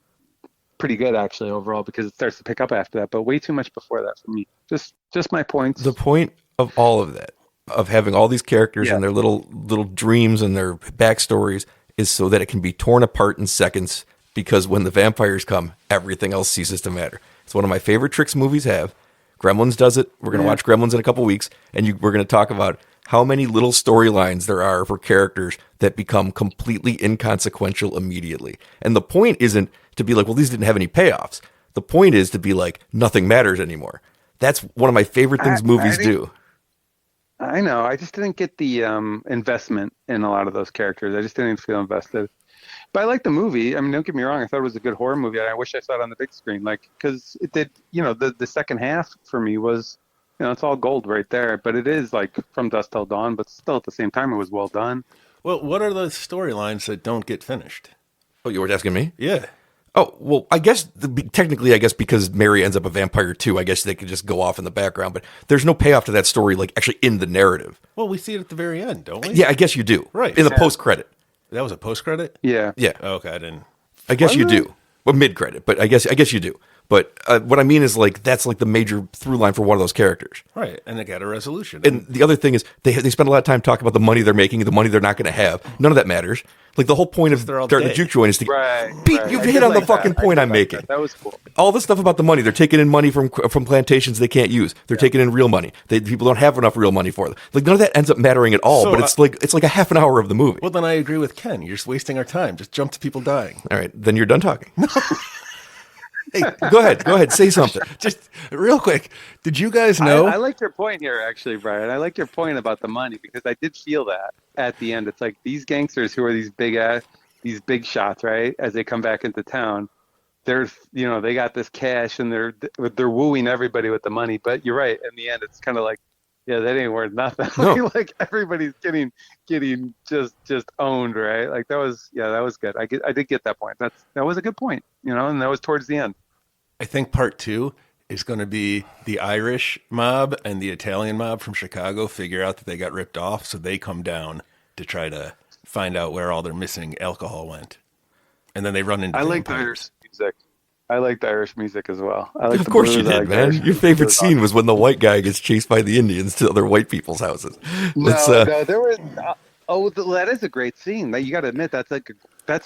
pretty good actually overall because it starts to pick up after that, but way too much before that for me. Just my The points. point of all of that, of having all these characters Yeah. and their little dreams and their backstories, is so that it can be torn apart in seconds. Because when the vampires come, everything else ceases to matter. It's one of my favorite tricks movies have. Gremlins does it. We're going to Yeah. watch Gremlins in a couple weeks, and we're going to talk about how many little storylines there are for characters that become completely inconsequential immediately. And the point isn't to be like, well, these didn't have any payoffs. The point is to be like, nothing matters anymore. That's one of my favorite I things I movies didn't do. I know. I just didn't get the investment in a lot of those characters. I just didn't feel invested. But I like the movie. I mean, don't get me wrong. I thought it was a good horror movie. And I wish I saw it on the big screen. Like, because it did, the second half for me was, it's all gold right there. But it is like from dusk till dawn. But still, at the same time, it was well done. Well, what are the storylines that don't get finished? Oh, you were asking me? Yeah. Oh, well, I guess technically, I guess because Mary ends up a vampire too, I guess they could just go off in the background, but there's no payoff to that story, like actually in the narrative. Well, we see it at the very end, don't we? Yeah, I guess you do. Right. In the Yeah. post credit. That was a post credit? Yeah. Yeah. Okay, I didn't. I guess Was you it? do. Well, mid credit, but I guess you do. But what I mean is like that's like the major through line for one of those characters. Right, and they got a resolution. And the other thing is they spend a lot of time talking about the money they're making, the money they're not going to have. None of that matters. Like the whole point of they're all starting the dead. juke joint is to Right. Pete, right. you've I hit did on the like fucking that. I point did I'm like making. that. That was cool. All this stuff about the money, they're taking in money from plantations they can't use. They're taking in real money. People don't have enough real money for them. Like none of that ends up mattering at all. So, but it's like a half an hour of the movie. Well, then I agree with Ken. You're just wasting our time. Just jump to people dying. All right, then you're done talking. Hey, go ahead, say something. Just real quick, did you guys know? I liked your point here, actually, Brian. I liked your point about the money because I did feel that at the end. It's like these gangsters who are these big shots, right? As they come back into town, they got this cash and they're wooing everybody with the money. But you're right. In the end, it's kind of like, yeah, that ain't worth nothing. No. Like everybody's getting just owned, right? Like that was good. I did get that point. That was a good point, and that was towards the end. I think part two is going to be the Irish mob and the Italian mob from Chicago figure out that they got ripped off, so they come down to try to find out where all their missing alcohol went. And then they run into I like the vampires. Irish music. I like the Irish music as well. I like Of the course you blues, I did, like man. Irish Your music. favorite It was scene was when the white guy gets chased by the Indians to other white people's houses. Let's, No, there was. That is a great scene. That you got to admit, that's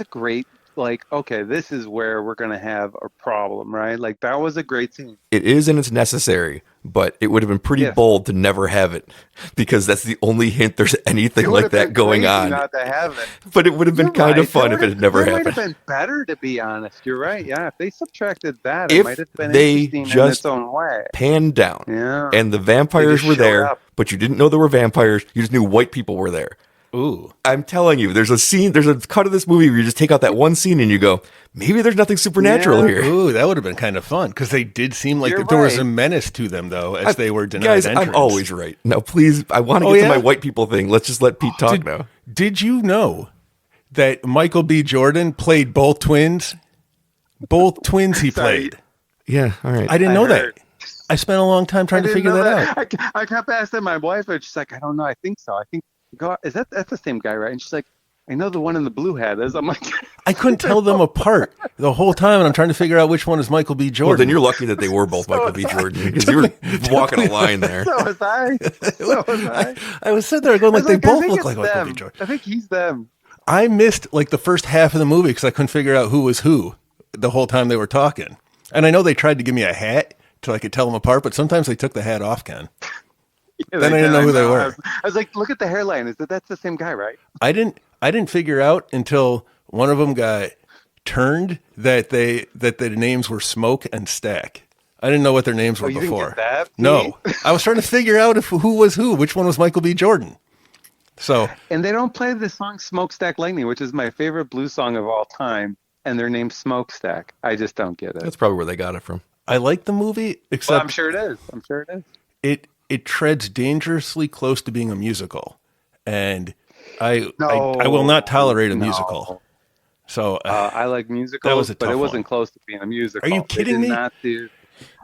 a great. Like, okay, this is where we're gonna have a problem, right? Like, that was a great scene. It is and it's necessary, but it would have been pretty Yes. bold to never have it because that's the only hint there's anything It would like have that been going crazy on. Not to have it. But it would have been You're kind right. of fun if it had never That might happened. have been better, to be honest. You're right. Yeah, if they subtracted that, If it might have been they interesting in just its own way. Panned down, Yeah. and the vampires just were showed there, up. but you didn't know there were vampires. You just knew white people were there. Ooh. I'm telling you, there's a cut of this movie where you just take out that one scene and you go, maybe there's nothing supernatural Yeah. here. Ooh, that would have been kind of fun because they did seem like You're there was right. a menace to them, though, as they were denied Guys, entrance. I'm always right. Now, please, I want to Oh, get yeah? to my white people thing. Let's just let Pete talk now. Did you know that Michael B. Jordan played both twins? Both twins he Sorry. played. Yeah, all right. I didn't know heard. that. I spent a long time trying to didn't figure know that out. I kept asking my wife, and she's like, I don't know. I think so. I think, is that's the same guy, right? And she's like, I know the one in the blue hat is. I'm like, I couldn't tell them apart the whole time, and I'm trying to figure out which one is Michael B. Jordan. Well, then you're lucky that they were both So Michael B. was I. Jordan because you were walking a line there. so was I. So was I. I was sitting there going, I like, was they I both think look it's like Michael B. them. Jordan. I think he's them. I missed like the first half of the movie because I couldn't figure out who was who the whole time they were talking. And I know they tried to give me a hat till I could tell them apart, but sometimes they took the hat off, Ken. Yeah, Then I didn't know who they were. I was like, look at the hairline. That's the same guy, right? I didn't figure out until one of them got turned that the names were Smoke and Stack. I didn't know what their names were you didn't before. get that, No, I was trying to figure out who was who, which one was Michael B. Jordan. So And they don't play the song Smokestack Lightning, which is my favorite blues song of all time, and they're named Smokestack. I just don't get it. That's probably where they got it from. I like the movie, Well, except I'm sure it is. it treads dangerously close to being a musical, and I No, will not tolerate a no. musical. So I like musicals, That was a but tough it wasn't one. close to being a musical. Are you They kidding did me? Not do.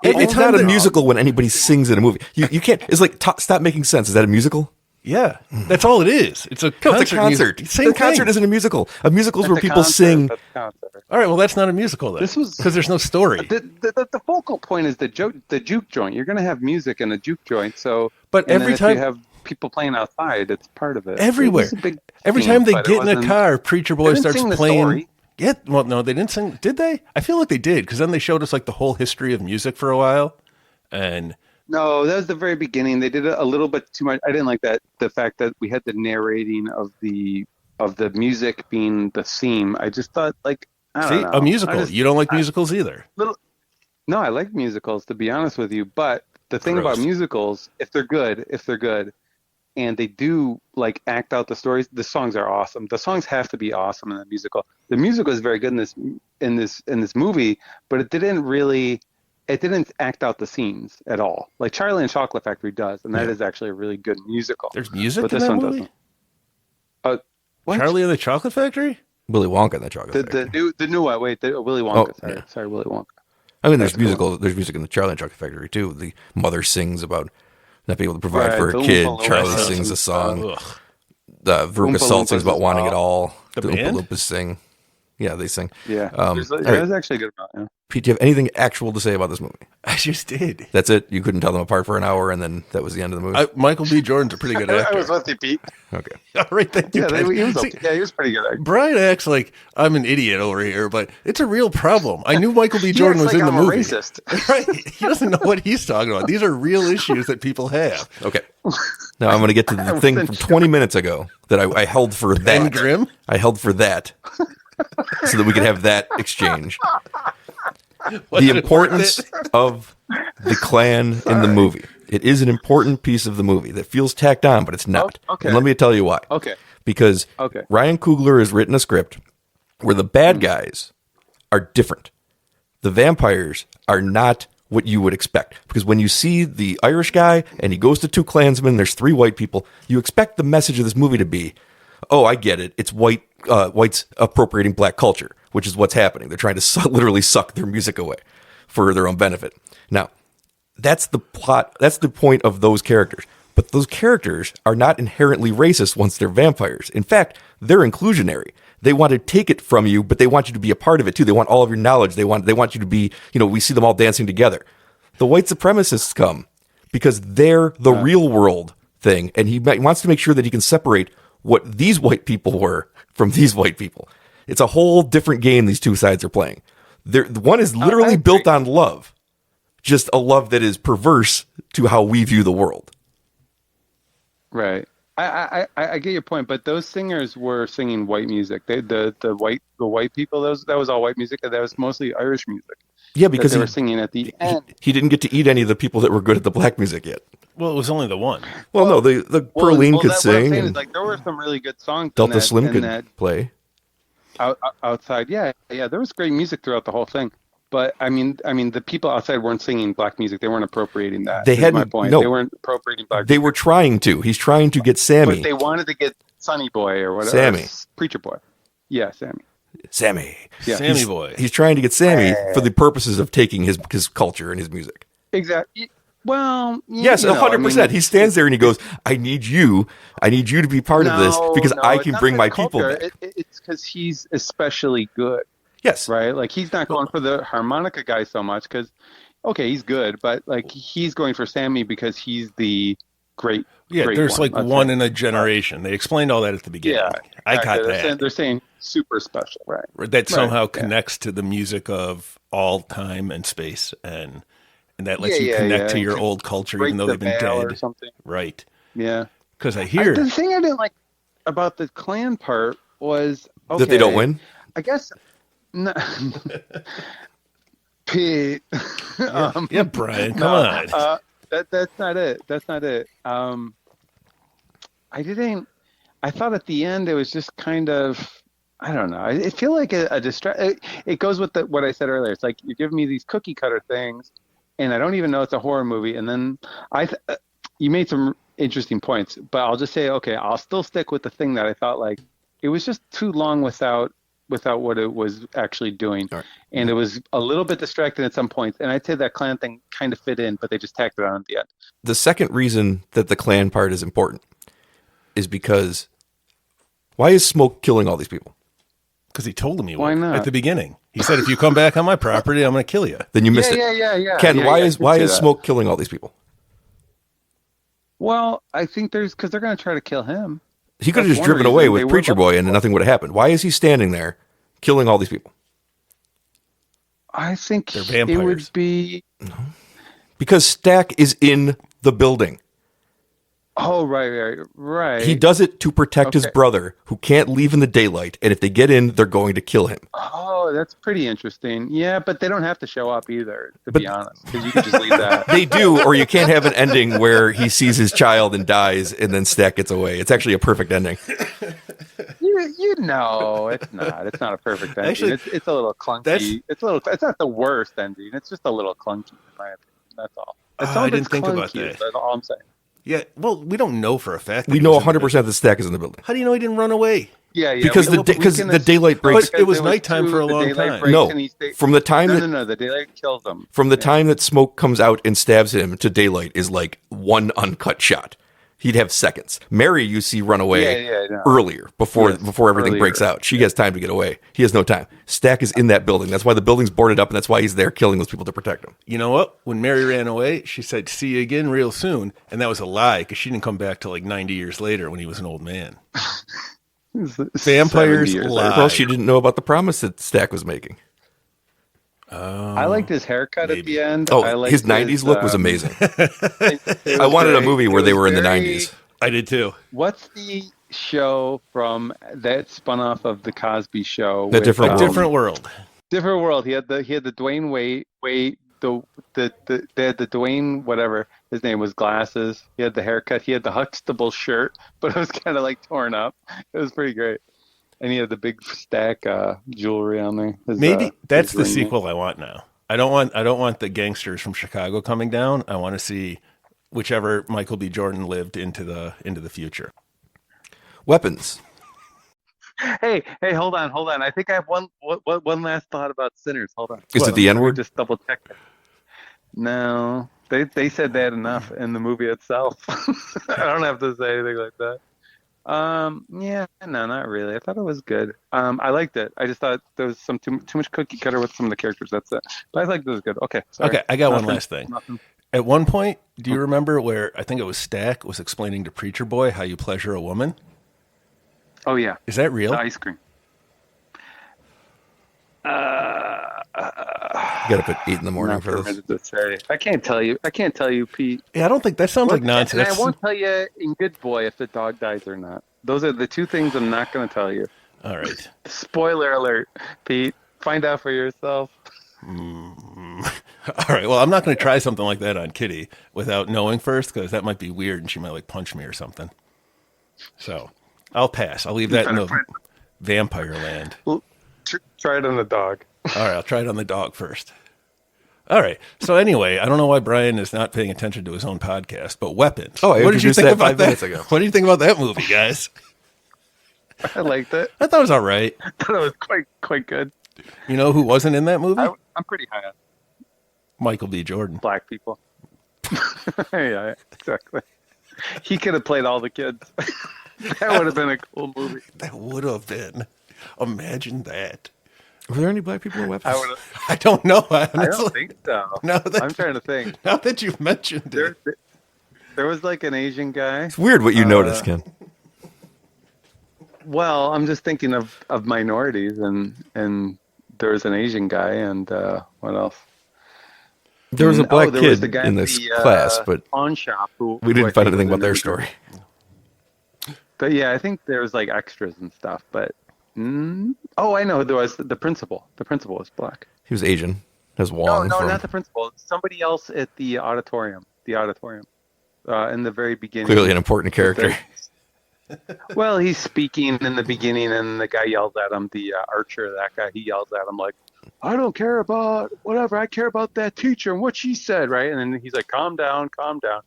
Every It's time not a they- musical when anybody sings in a movie. You can't. It's like stop making sense. Is that a musical? Yeah, that's all it is. It's a No, concert. it's a concert. Same The concert thing. isn't a musical. A musical is That's where a people concert. sing. That's a concert. All right, well, that's not a musical then. This was- because there's no story. The focal point is the juke joint. You're going to have music in a juke joint, so. But and then every if time- you have people playing outside, it's part of it. Everywhere. It was a big Every theme, time they but it get in a wasn't- car, Preacher Boy They didn't starts sing the playing. story. Yeah, well, no, they didn't sing. Did they? I feel like they did because then they showed us like the whole history of music for a while, and No, that was the very beginning. They did it a little bit too much. I didn't like that. The fact that we had the narrating of the music being the theme. I just thought like I don't see know. a musical. I just- You don't like musicals either. No, I like musicals to be honest with you. But the thing about Gross. musicals, if they're good, and they do like act out the stories, the songs are awesome. The songs have to be awesome in the musical. The musical is very good in this movie, but it didn't act out the scenes at all. Like Charlie and Chocolate Factory does, and that is actually a really good musical. There's music But in this that one movie. doesn't. What? Charlie and the Chocolate Factory. Willy Wonka and the Chocolate Factory. The new one. Wait, Willy Wonka. Oh, yeah. Sorry, Willy Wonka. I mean, there's That's musical. There's music in the Charlie and Chocolate Factory too. The mother sings about not being able to provide Right, for the a kid. Oompa Loompa Charlie sings sings a song. Ugh. The Veruca Oompa Salt sings Loompas about as wanting well. it all. The The Oompa band? Loompas sing. Yeah, they sing. Yeah, All right. there's actually a good amount. Yeah. Pete, do you have anything actual to say about this movie? I just did. That's it. You couldn't tell them apart for an hour, and then that was the end of the movie. Michael B. Jordan's a pretty good I actor. was with you, Pete. Okay. All right, thank you. Yeah, Ken. he was See, okay. Yeah, he was pretty good. Brian acts like I'm an idiot over here, but it's a real problem. I knew Michael B. Jordan was like in the I'm movie. a racist. Right. He doesn't know what he's talking about. These are real issues that people have. Okay. Now I'm going to get to the thing from 20 minutes ago that I held for that. Ben Grimm? I held for that so that we could have that exchange. The importance of the Klan in the movie. It is an important piece of the movie that feels tacked on, but it's not. Oh, okay. And let me tell you why. Okay. Because Okay. Ryan Coogler has written a script where the bad guys are different. The vampires are not what you would expect. Because when you see the Irish guy and he goes to two Klansmen, there's three white people, you expect the message of this movie to be, oh, I get it. It's whites appropriating black culture, which is what's happening. They're trying to literally suck their music away for their own benefit. Now, That's the plot. That's the point of those characters. But those characters are not inherently racist once they're vampires. In fact, they're inclusionary. They want to take it from you, but they want you to be a part of it too. They want all of your knowledge. They want you to be, we see them all dancing together. The white supremacists come because they're the real world thing. And he wants to make sure that he can separate what these white people were from these white people. It's a whole different game these two sides are playing. One is literally built on love, just a love that is perverse to how we view the world. Right. I get your point, but those singers were singing white music. The white people, that was all white music. That was mostly Irish music. Yeah, because they were singing at the end. He didn't get to eat any of the people that were good at the black music yet. Well, it was only the one. Well, no, the Perline could sing. And there were some really good songs. Delta Slim could play. Outside, yeah, there was great music throughout the whole thing. But I mean, the people outside weren't singing black music. They weren't appropriating that. They hadn't. My point. No, they weren't appropriating black. They were trying to. He's trying to get Sammy. But they wanted to get Sonny Boy or whatever. Sammy, Preacher Boy. Yeah, Sammy. Yeah. Sammy Boy. He's trying to get Sammy for the purposes of taking his culture and his music. Exactly. Well, yes, 100%. He stands there and he goes, "I need you to be part of this because I can bring my people back." It's because he's especially good. Yes. Right? Like, he's not going for the harmonica guy so much because, okay, he's good, but, like, he's going for Sammy because he's the great there's one, like one in a generation. They explained all that at the beginning. Yeah. I got that. They're saying super special, right? That somehow connects to the music of all time and space, and that lets you connect to your old culture even though they've been dead. Or something. Right. Yeah. Because I hear... the thing I didn't like about the clan part was... Okay, that they don't win? I guess... No. Pete. Yeah, Brian, come on. That's not it. That's not it. I thought at the end it was just kind of, I don't know. I feel like a distract. It goes with what I said earlier. It's like you're giving me these cookie cutter things, and I don't even know it's a horror movie. And then you made some interesting points, but I'll just say, okay, I'll still stick with the thing that I thought like it was just too long without what it was actually doing. Right. And it was a little bit distracting at some points. And I'd say that clan thing kind of fit in, but they just tacked it on at the end. The second reason that the clan part is important is because why is Smoke killing all these people? Because he told him he would at the beginning. He said, if you come back on my property, I'm going to kill you. Then you missed it. Yeah. Ken, why is Smoke killing all these people? Well, I think because they're going to try to kill him. He could have just driven away with Preacher Boy and nothing would have happened. Why is he standing there killing all these people? I think they're vampires. It would be... No. Because Stack is in the building. Oh, right. He does it to protect his brother, who can't leave in the daylight, and if they get in, they're going to kill him. Oh, that's pretty interesting. Yeah, but they don't have to show up either, to be honest, because you can just leave that. They do, or you can't have an ending where he sees his child and dies, and then Stack gets away. It's actually a perfect ending. You know, it's not. It's not a perfect ending. Actually, it's a little clunky. It's not the worst ending. It's just a little clunky, in my opinion. That's all. I didn't think about that. That's all I'm saying. Yeah, well, we don't know for a fact. We know 100% that Stack is in the building. How do you know he didn't run away? Yeah. Because the daylight breaks. But it was nighttime for a long time. No, from the time the daylight kills him. From the time that Smoke comes out and stabs him to daylight is like one uncut shot. He'd have seconds. Mary, you see, run away earlier before everything breaks out. She has time to get away. He has no time. Stack is in that building. That's why the building's boarded up, and that's why he's there killing those people to protect him. You know what? When Mary ran away, she said, "See you again real soon," and that was a lie because she didn't come back till like 90 years later when he was an old man. Vampires lie. Well, she didn't know about the promise that Stack was making. I liked his haircut at the end. Oh, his 90s look was amazing. I wanted a movie where they were in the 90s. I did too. What's the show from that spun off of the Cosby Show? Different World. Different World. He had the Dwayne Wade they had the Dwayne whatever his name was, glasses. He had the haircut. He had the Huxtable shirt, but it was kind of like torn up. It was pretty great. And he had the big Stack jewelry on there. Maybe that's the sequel I want now. I don't want the gangsters from Chicago coming down. I want to see whichever Michael B. Jordan lived into the future. Weapons. Hey, hold on. I think I have one last thought about Sinners. Hold on. Is it the N-word? Just double check it. No. They said that enough in the movie itself. I don't have to say anything like that. Yeah, no, not really. I thought it was good. I liked it. I just thought there was some too much cookie cutter with some of the characters. That's it. But I liked it was good. Okay, sorry. Okay, I got one Nothing- last thing. Nothing. At one point, do you remember where I think it was Stack was explaining to Preacher Boy how you pleasure a woman? Oh yeah, Is that real? the ice cream. You got up at 8 in the morning Not for this. permitted to say. I can't tell you. I can't tell you, Pete. Yeah, I don't think that sounds like nonsense. And I That's- won't tell you in Good Boy if the dog dies or not. Those are the two things I'm not going to tell you. All right. Spoiler alert, Pete. Find out for yourself. All right. Well, I'm not going to try something like that on Kitty without knowing first, because that might be weird and she might like punch me or something. So I'll pass. I'll leave that in the vampire land. Well, try it on the dog. All right. I'll try it on the dog first. All right. So anyway, I don't know why Brian is not paying attention to his own podcast, but Weapons. Oh, I what did you introduced think that about 5 minutes ago. What do you think about that movie, guys? I liked it. I thought it was all right. I thought it was quite good. You know who wasn't in that movie? I'm pretty high on Michael B. Jordan. black people. Yeah, exactly. He could have played all the kids. That would have been a cool movie. That would have been. Imagine that. Were there any black people in Weapons? I would have. I don't know. I Honestly. don't think so. Now that, I'm trying to think. now that you've mentioned it. There was like an Asian guy. It's weird what you noticed, Ken. Well, I'm just thinking of minorities, and there was an Asian guy, and what else? There was a black there was kid the guy in at this the, class, but pawn shop who we I didn't find think anything was about their in the story. But yeah, I think there was like extras and stuff. But oh, I know there was the principal. The principal was black. He was Asian. Has No, Wong no, from not the principal. Somebody else at the auditorium. The auditorium. In the very beginning. clearly an important character. Well, he's speaking in the beginning, and the guy yells at him. The archer, that guy, he yells at him like, "I don't care about whatever. I care about that teacher and what she said." Right, and then he's like, "Calm down, calm down."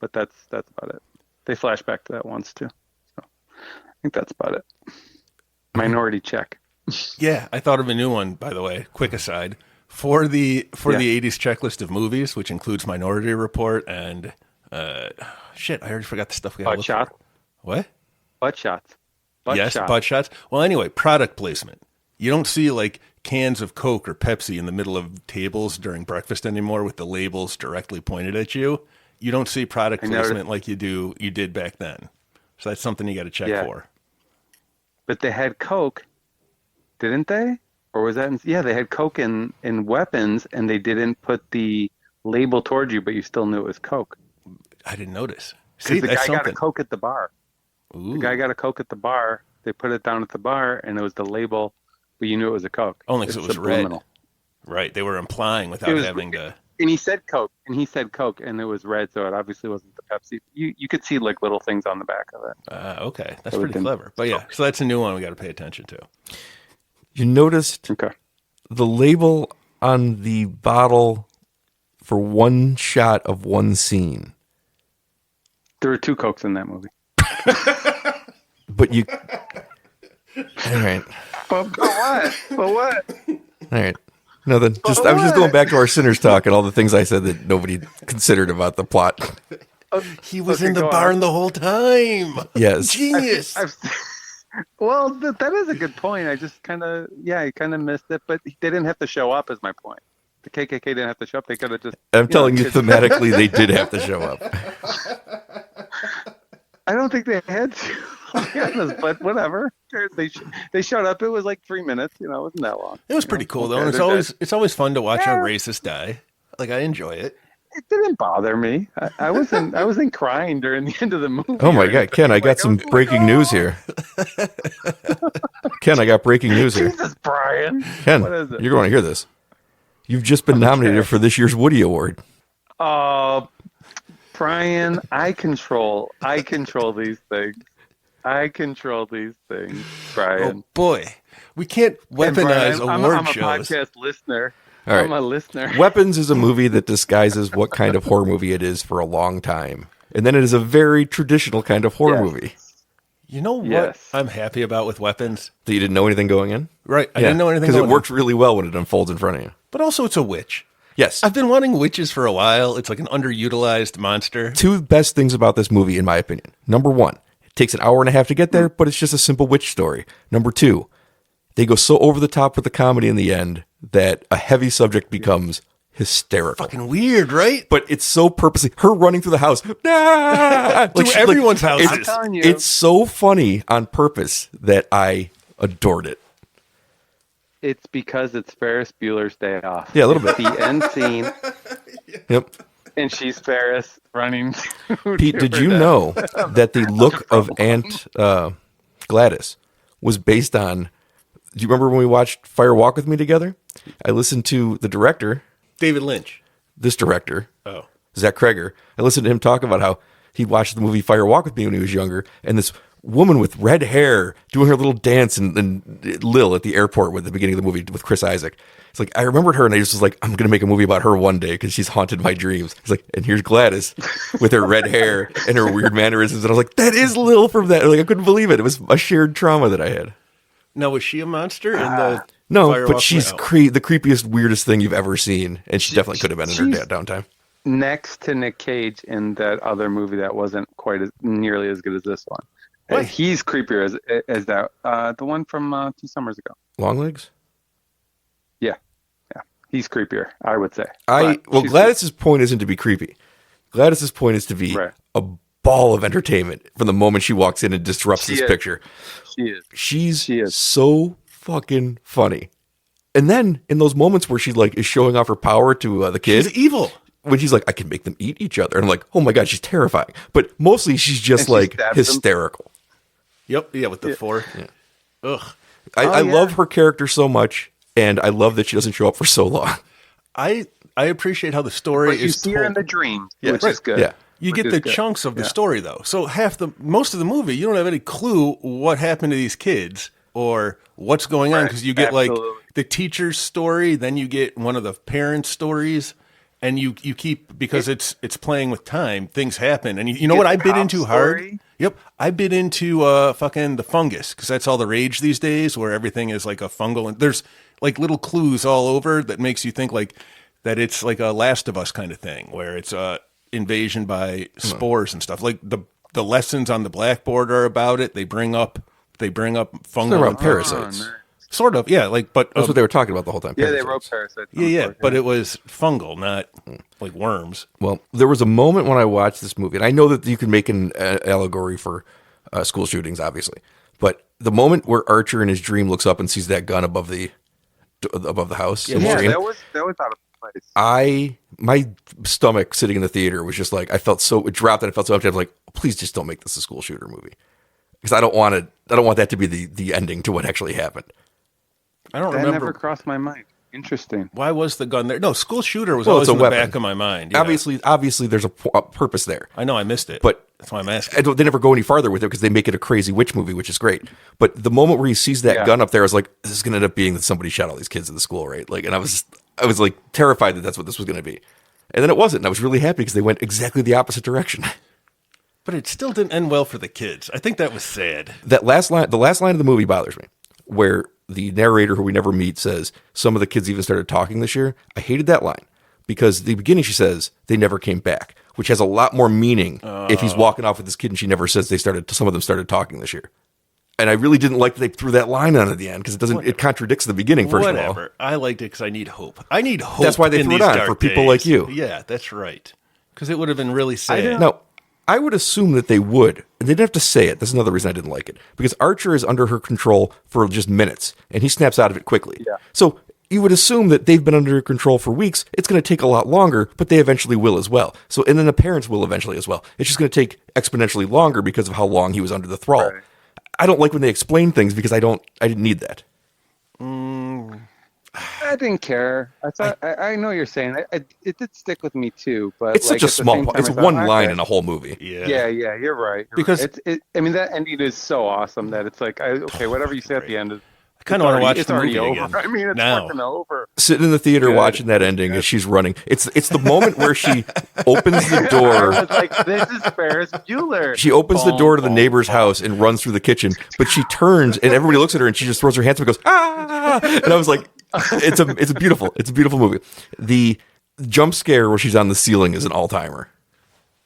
But that's about it. They flash back to that once too. So I think that's about it. Minority check. Yeah, I thought of a new one, by the way. Quick aside. For the 80s checklist of movies, which includes Minority Report and shit, I already forgot the stuff we got. Butt shot. What? Butt shots. Yes, shot. butt shots. Well, anyway, product placement. You don't see like cans of Coke or Pepsi in the middle of tables during breakfast anymore with the labels directly pointed at you. You don't see product placement like you did back then. So that's something you got to check for. But they had Coke, didn't they? Or was that? They had Coke in Weapons, and they didn't put the label towards you, but you still knew it was Coke. I didn't notice. See, Because the that's guy got something. a Coke at the bar. Ooh. The guy got a Coke at the bar. They put it down at the bar, and it was the label, but you knew it was a Coke. Only because it was subliminal. red. Right. They were implying without having to. And he said Coke, and it was red, so it obviously wasn't the Pepsi. You could see like little things on the back of it. Okay. That's pretty clever. But yeah, so that's a new one we got to pay attention to. You noticed Okay. the label on the bottle for one shot of one scene. There were 2 Cokes in that movie. But you... All right. But what? But what? All right. Nothing. I was just going back to our Sinners talk and all the things I said that nobody considered about the plot. He was in the barn the whole time. Yes. Genius. Well, that is a good point. I just I kind of missed it, but they didn't have to show up. Is my point. The KKK didn't have to show up. They could have just. I'm telling you, thematically, they did have to show up. I don't think they had to, I'll be honest, but whatever. They showed up. It was like 3 minutes. It wasn't that long. It was pretty cool though, and it's always fun to watch a racist die. Like I enjoy it. It didn't bother me. I wasn't crying during the end of the movie. Oh my God, Ken! I got some breaking news here. Ken, I got breaking news here. Jesus, Brian. Ken, What is it? you're going to hear this. You've just been nominated for this year's Woody Award. Brian, I control these things. I control these things, Brian. Oh boy, we can't weaponize Brian, award I'm a shows. podcast listener. All right. I'm a listener. Weapons is a movie that disguises what kind of horror movie it is for a long time. And then it is a very traditional kind of horror movie. You know what Yes. I'm happy about with Weapons? That you didn't know anything going in? Right, I didn't know anything because it going in. works really well when it unfolds in front of you. But also it's a witch. Yes. I've been wanting witches for a while. It's like an underutilized monster. Two best things about this movie, in my opinion. Number one, it takes an hour and a half to get there, but it's just a simple witch story. Number two, they go so over the top with the comedy in the end that a heavy subject becomes hysterical. Fucking weird, right? But it's so purposely, her running through the house, Through everyone's houses. I'm telling you. It's so funny on purpose that I adored it. It's because it's Ferris Bueller's Day Off. Yeah, a little bit. The end scene, Yep. and she's Ferris running. Pete, did you know that the look of Aunt Gladys was based on? Do you remember when we watched Fire Walk with Me together? I listened to the director, David Lynch. this director, Oh. Zach Kreger. I listened to him talk about how he watched the movie Fire Walk with Me when he was younger, and this woman with red hair doing her little dance and Lil at the airport with the beginning of the movie with Chris Isaac. It's like, I remembered her and I just was like, I'm going to make a movie about her one day because she's haunted my dreams. It's like, and here's Gladys with her red hair and her weird mannerisms. And I was like, that is Lil from that. Like, I couldn't believe it. It was a shared trauma that I had. Now, was she a monster in the No, Fire but Walk she's With Me? the creepiest, weirdest thing you've ever seen. And she definitely could have been in her she's- downtime. Next to Nick Cage in that other movie that wasn't quite as nearly as good as this one. What? He's creepier as that. The one from 2 summers ago. Long legs? Yeah. He's creepier, I would say. Well, But she's Gladys's point isn't to be creepy. Gladys's point is to be Right. a ball of entertainment from the moment she walks in and disrupts She this is. picture. She is. She's She is. so fucking funny. And then in those moments where she like is showing off her power to the kid, She's evil. when she's like, I can make them eat each other. And I'm like, oh my God, she's terrifying. But mostly she's just And she like stabs them. hysterical. Yep. Yeah, with the fork. Ugh. I yeah. love her character so much. And I love that she doesn't show up for so long. I appreciate how the story But you is see told. her in the dream, Yeah, which right. is good. Yeah. You Which get is the good. chunks of the Yeah. story though. So most of the movie, you don't have any clue what happened to these kids or what's going on Right. because you get like Absolutely. the teacher's story, then you get one of the parents' stories, and you keep because it's playing with time. Things happen, and you know get what I the bit cop into hard. story. Yep, I bit into fucking the fungus because that's all the rage these days, where everything is like a fungal, and there's like little clues all over that makes you think like that it's like a Last of Us kind of thing, where it's invasion by spores and stuff. Like the lessons on the blackboard are about it. They bring up fungal They're about and parasites. Oh, nice. sort of, yeah. Like, but That's what they were talking about the whole time. Yeah, they parasites. wrote Parasites. yeah, but it was fungal, not like worms. Well, there was a moment when I watched this movie, and I know that you can make an allegory for school shootings, obviously, but the moment where Archer in his dream looks up and sees that gun above the house, in his Yeah, dream, that was out of place. my stomach sitting in the theater was just like, it dropped and I felt so empty. I was like, please just don't make this a school shooter movie, because I don't want that to be the ending to what actually happened. I don't That remember never crossed my mind. Interesting. why was the gun there. No, school shooter was Well, always it's a in the weapon. back of my mind. Yeah. Obviously, there's a purpose there. I know I missed it, But that's why I'm asking. They never go any farther with it because they make it a crazy witch movie, which is great. But the moment where he sees that Yeah. gun up there, I was like, this is going to end up being that somebody shot all these kids in the school, right? Like, and I was like terrified that that's what this was going to be. And then it wasn't. And I was really happy because they went exactly the opposite direction. But it still didn't end well for the kids. I think that was sad. The last line of the movie bothers me, where the narrator, who we never meet, says some of the kids even started talking this year. I hated that line because the beginning she says they never came back, which has a lot more meaning if he's walking off with this kid and she never says some of them started talking this year. And I really didn't like that they threw that line on at the end because it contradicts the beginning. First of all, Whatever. I liked it because I need hope. I need hope. That's why they in threw it these on, dark for people days. like you. Yeah, that's right. Because it would have been really sad. Now, I would assume that they would. And they didn't have to say it. That's another reason I didn't like it. Because Archer is under her control for just minutes, and he snaps out of it quickly. Yeah. So you would assume that they've been under control for weeks. It's going to take a lot longer, but they eventually will as well. So, and then the parents will eventually as well. It's just going to take exponentially longer because of how long he was under the thrall. Right. I don't like when they explain things because I didn't need that. I didn't care. I thought I know what you're saying. It did stick with me too, but It's such a at the small same part. time, It's I thought, one line okay. in a whole movie. Yeah, you're right. Because- I mean, that ending is so awesome that it's like, okay, whatever you say at the end is. I kind of want to watch It's the already movie over. again. I mean, it's now. fucking over. Sitting in the theater Good. watching that ending as she's running. It's the moment where she opens the I door. was like, this is Ferris Bueller. She opens the door to the Boom, neighbor's boom, house and runs through the kitchen, but she turns and everybody looks at her and she just throws her hands up and goes, ah! And I was like, it's a beautiful movie. jump scare where she's on the ceiling is an all-timer.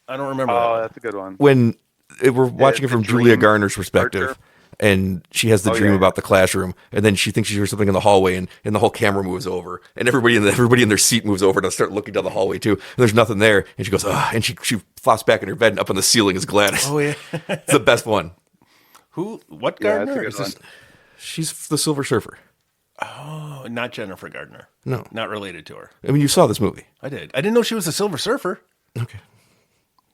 I don't remember Oh, that. that's a good one. When we're watching it the from Julia dream Garner's perspective, Archer. and she has the dream yeah. about the classroom, and then she thinks she hears something in the hallway, and the whole camera moves over, and everybody in their seat moves over to start looking down the hallway too, and there's nothing there, and she goes, ah, and she flops back in her bed, and up on the ceiling is Gladys. Oh, yeah. It's the best one. Who? What Yeah, Gardner? that's a good Is this? She's the Silver Surfer. Oh, not Jennifer Gardner. No. Not related to her. I mean, you saw this movie. I did. I didn't know she was a Silver Surfer. Okay.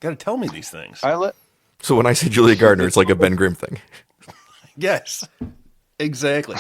Got to tell me these things. So when I say Julia Gardner, it's like a Ben Grimm thing. Yes, exactly.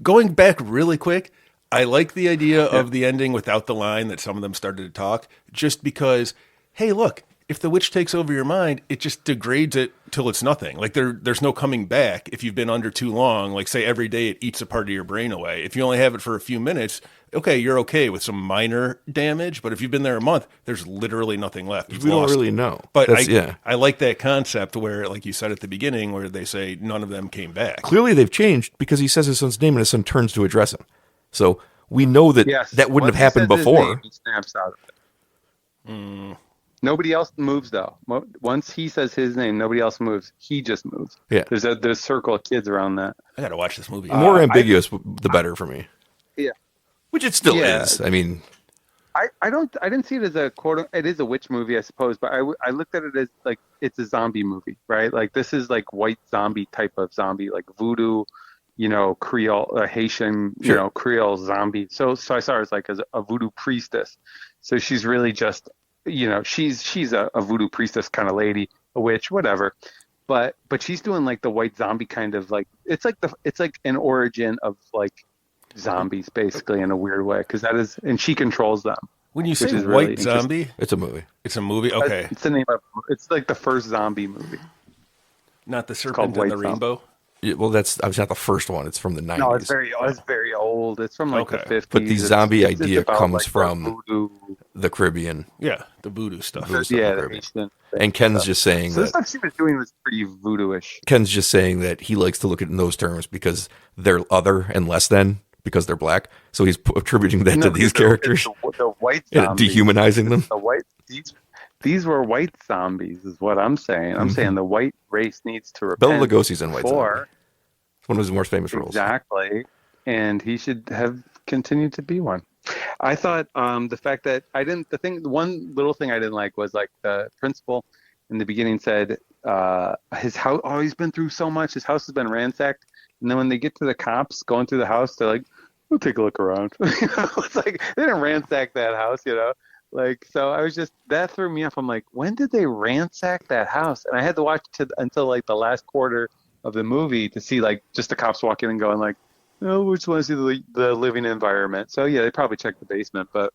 Going back really quick, I like the idea of the ending without the line that some of them started to talk, just because, hey, look, if the witch takes over your mind, it just degrades it till it's nothing. Like there's no coming back if you've been under too long. Like say every day it eats a part of your brain away. If you only have it for a few minutes, okay, you're okay with some minor damage. But if you've been there a month, there's literally nothing left. You've We don't lost really it. know. But Yeah. I like that concept where, like you said at the beginning, where they say none of them came back. Clearly they've changed because he says his son's name and his son turns to address him. So we know that Yes. that wouldn't Once have he happened says his before. name, he snaps out of it. Nobody else moves though. Once he says his name, nobody else moves. He just moves. Yeah. There's a circle of kids around that. I got to watch this movie. More ambiguous, the better for me. Yeah. Which it still Yeah. is. I mean, I didn't see it as a it is a witch movie, I suppose, but I looked at it as like it's a zombie movie, right? Like this is like white zombie type of zombie, like voodoo, Creole, Haitian, Sure. Creole zombie. So I saw her as like a voodoo priestess. So she's really just, she's a voodoo priestess kind of lady, a witch, whatever. But she's doing like the white zombie kind of like it's like an origin of like zombies basically in a weird way because that is, and she controls them. When you which say is really White interesting. Zombie, it's a movie. it's a movie? Okay. It's the name of it's like the first zombie movie. Not the called Serpent and White the Zombie. Rainbow? Yeah, well, that's not the first one. It's from the 90s. No, it's very old. It's from like the Okay. 50s. But the zombie idea comes from voodoo. the Caribbean. Yeah, the voodoo stuff. Voodoo stuff in Yeah, the the Caribbean. Haitian. And Ken's just saying So the that stuff she was doing was pretty voodoo-ish. Ken's just saying that he likes to look at it in those terms because they're other and less than because they're black. So he's attributing that to these characters The white and zombies. dehumanizing them. The white these were white zombies, is what I'm saying. I'm saying the white race needs to repent. Bela Lugosi's in White for Zombie. It's one of his most famous roles. exactly, and he should have continued to be one. I thought the fact that the one little thing I didn't like was like the principal in the beginning said his house. Oh, he's been through so much. His house has been ransacked, and then when they get to the cops going through the house, they're like, "We'll take a look around." It's like they didn't ransack that house, Like, so I was just, that threw me off. I'm like, when did they ransack that house? And I had to watch until like the last quarter of the movie to see like just the cops walking and going like, oh, we just want to see the living environment. So yeah, they probably checked the basement, but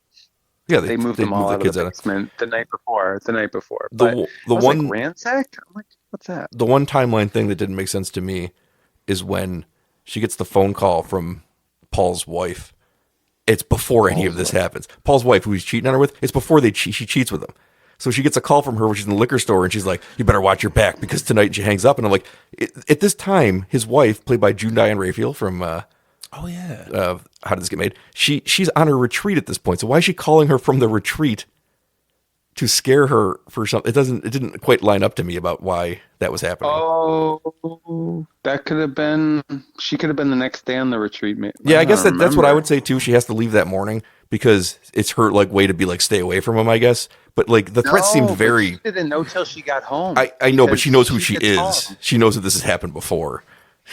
Yeah, they moved them all out of kids the out. basement the night before. But The I was one like, ransacked? I'm like, what's that? the one timeline thing that didn't make sense to me is when she gets the phone call from Paul's wife. It's before any of this happens. Paul's wife, who he's cheating on her with, it's before she cheats with him. So she gets a call from her when she's in the liquor store, and she's like, "You better watch your back because tonight." And she hangs up, and I'm like, at this time, his wife, played by June Diane Raphael from Oh, yeah. How Did This Get Made? She's on her retreat at this point. So why is she calling her from the retreat to scare her for something? It didn't quite line up to me about why that was happening. Oh, that could have been, she could have been the next day on the retreat. Yeah, I guess don't that's what I remember. would say too. She has to leave that morning because it's her like way to be like stay away from him, I guess. But like the threat seemed No, but very. she didn't know till she got home. I know, but because she knows who she gets is. home. She knows that this has happened before.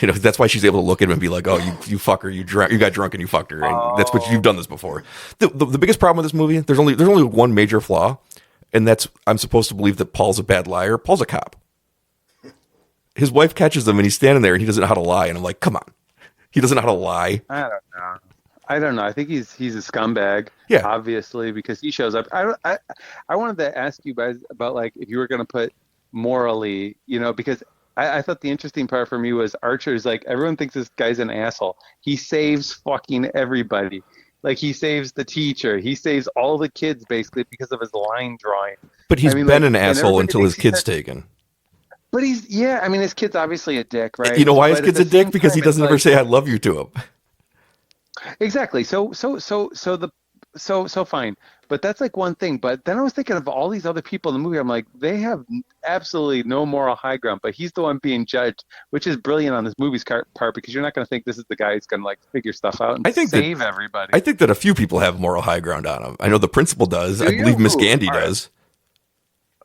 That's why she's able to look at him and be like, "Oh, you fucker, you got drunk and you fucked her." And that's what you've done this before. The biggest problem with this movie, there's only one major flaw, and that's I'm supposed to believe that Paul's a bad liar. Paul's a cop. His wife catches him and he's standing there and he doesn't know how to lie, and I'm like, come on, he doesn't know how to lie. I don't know. I think he's a scumbag. Yeah. Obviously, because he shows up. I wanted to ask you guys about like if you were going to put morally, because I thought the interesting part for me was Archer's like everyone thinks this guy's an asshole. He saves fucking everybody. Like he saves the teacher. He saves all the kids basically because of his line drawing. But he's been an asshole everybody until his thinks kid's he's taken. But his kid's obviously a dick, right? You know why his But at kid's the a dick? same Because he time, doesn't it's ever like- say "I love you" to him. Exactly. So so fine. But that's like one thing. But then I was thinking of all these other people in the movie. I'm like, they have absolutely no moral high ground, but he's the one being judged, which is brilliant on this movie's part because you're not going to think this is the guy who's going to like figure stuff out and save everybody. I think that a few people have moral high ground on him. I know the principal does. Do I you? believe Miss Ooh, Gandy all right. does.